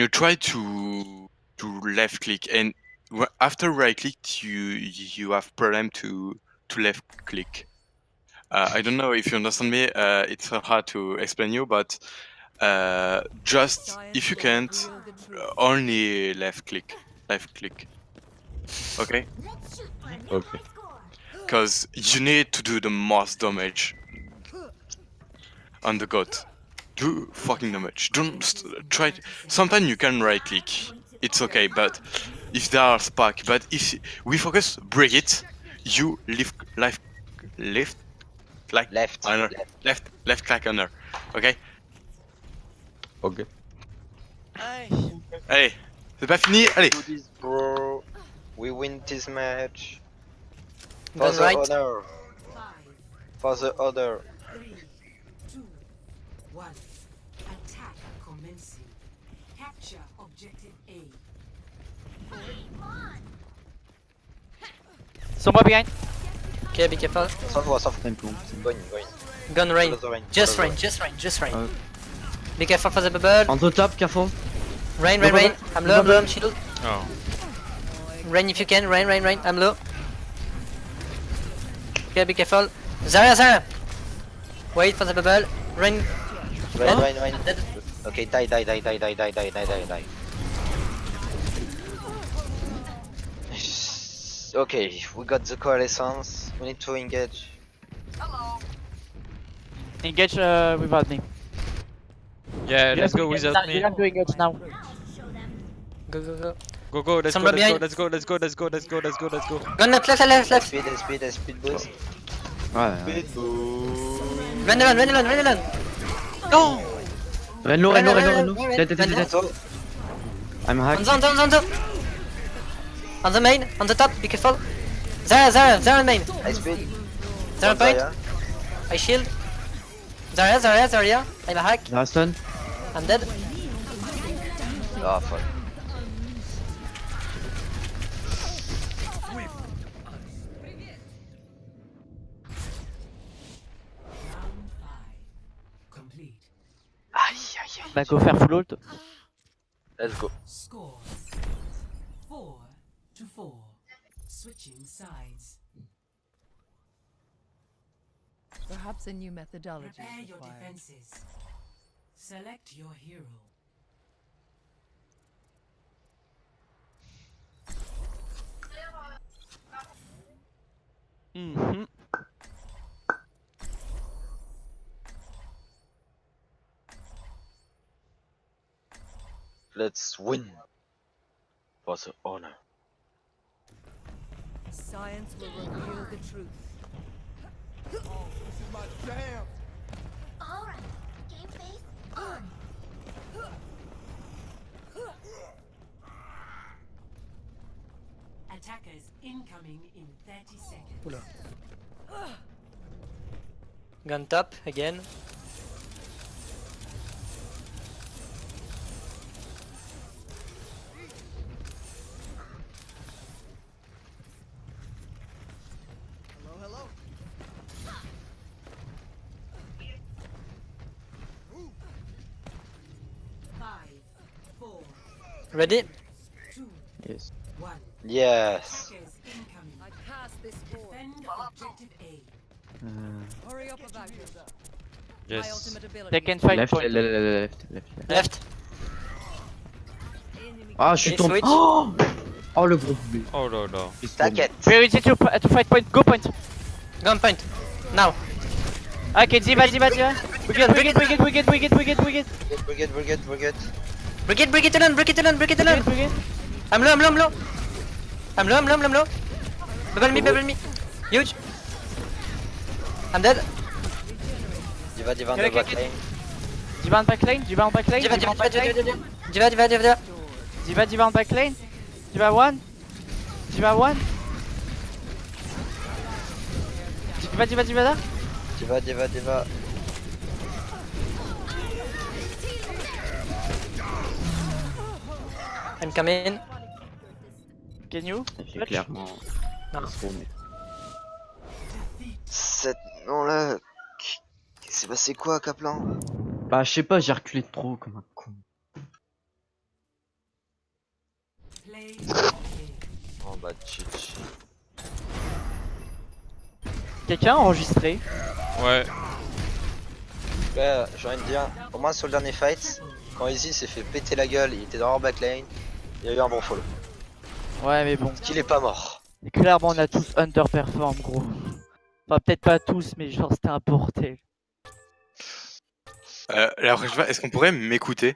S8: try to left click, and after right click you have problem to left click. I don't know if you understand me. It's hard to explain you, but just if you can't, only left click. Okay?
S10: Okay.
S8: Because you need to do the most damage on the god. Do fucking damage. Don't try. Sometimes you can right click. It's okay, but if there are spark, but if we focus, break it. You left click on her. Okay?
S10: Okay.
S8: Allez, c'est pas fini. Allez.
S2: Do this, bro. We win this match. For
S3: Gone
S2: the
S3: right.
S2: honor. For the honor.
S9: 3, 2, 1. Attack commencing. Capture objective A.
S1: Someone behind.
S3: Okay, be careful.
S2: Sauf.
S6: Tempo.
S2: Going.
S3: Gun rain.
S2: Follow the rain.
S3: Just
S2: Follow
S3: rain.
S2: the
S6: Oh.
S3: Be careful for the bubble.
S6: On the top, careful.
S3: Rain.
S6: Bubble.
S3: I'm low, I'm shield.
S7: Oh.
S3: Rain if you can. Rain. I'm low. Okay, be careful. Zarya. Wait for the bubble. Rain.
S2: Rain.
S3: Dead.
S2: Okay, die. Okay, we got the coalescence. We need to engage.
S1: Engage without me.
S7: Yeah, let's go
S1: You
S7: without
S1: have
S7: me.
S1: to engage now.
S3: Go.
S7: Go, let's
S3: Sombra behind.
S7: go.
S3: Gun left.
S2: Speed boost.
S6: Ouais.
S3: Run alone. No!
S6: Reno.
S3: Reno.
S6: Dead. I'm hacked.
S3: On the. On the main, on the top, be careful. Zarya main.
S2: High speed.
S3: Zarya point. I shield. Zarya. I'm a hack.
S6: Last one.
S3: I'm dead.
S2: Oh fuck.
S9: Complete.
S2: Aïe.
S1: Bah go faire full ult.
S2: Let's go.
S9: Score 4-4. Switching sides.
S11: Perhaps a new methodology
S9: Prepare
S11: is
S9: your
S11: required.
S9: defenses. Select your hero.
S2: Let's win. For the honor.
S9: Science will reveal the truth.
S4: This is my jam.
S5: Alright, game face on.
S9: Attackers incoming in 30 seconds.
S3: Gun top again. Ready?
S6: Yes.
S2: Yes.
S9: Attackers incoming.
S11: I pass this board.
S9: Defend objective A.
S11: Hurry up about it. My
S7: Yes.
S11: ultimate ability.
S1: They can fight
S6: Left,
S1: point.
S6: left.
S3: Left.
S6: Ah, je suis
S3: Et
S6: tombé.
S3: switch.
S6: Oh, oh le gros bébé.
S7: Oh là là.
S2: T'inquiète.
S1: Priority to fight point. Go point.
S3: Gun point. Now.
S1: Ok, Diva. We get.
S2: We're good.
S3: Break it alone. I'm low. I'm low. Bubble me. Huge. I'm dead.
S2: Diva on the
S1: Okay,
S2: back
S1: okay.
S2: lane.
S1: Diva on back lane. Diva on back lane.
S3: Diva.
S1: Diva on back lane.
S3: Diva.
S1: Diva on back lane. Diva 1. Diva 1. Diva là.
S2: Diva.
S3: I'm coming.
S1: Can you?
S6: J'ai clairement.
S3: Non.
S2: Cette non là. C'est passé quoi, Kaplan?
S6: Bah, je sais pas, j'ai reculé trop comme un con.
S9: Play
S2: Oh bah chichi.
S1: Quelqu'un a enregistré?
S7: Ouais.
S2: Ouais, j'ai envie de dire, au moins sur le dernier fight, quand Izzy s'est fait péter la gueule, il était dans leur backline, il y a eu un bon follow.
S1: Ouais, mais bon.
S2: Qu'il est pas mort.
S1: Et clairement, on a tous underperform, gros. Enfin, peut-être pas tous, mais genre, c'était un bordel.
S8: La prochaine fois, est-ce qu'on pourrait m'écouter?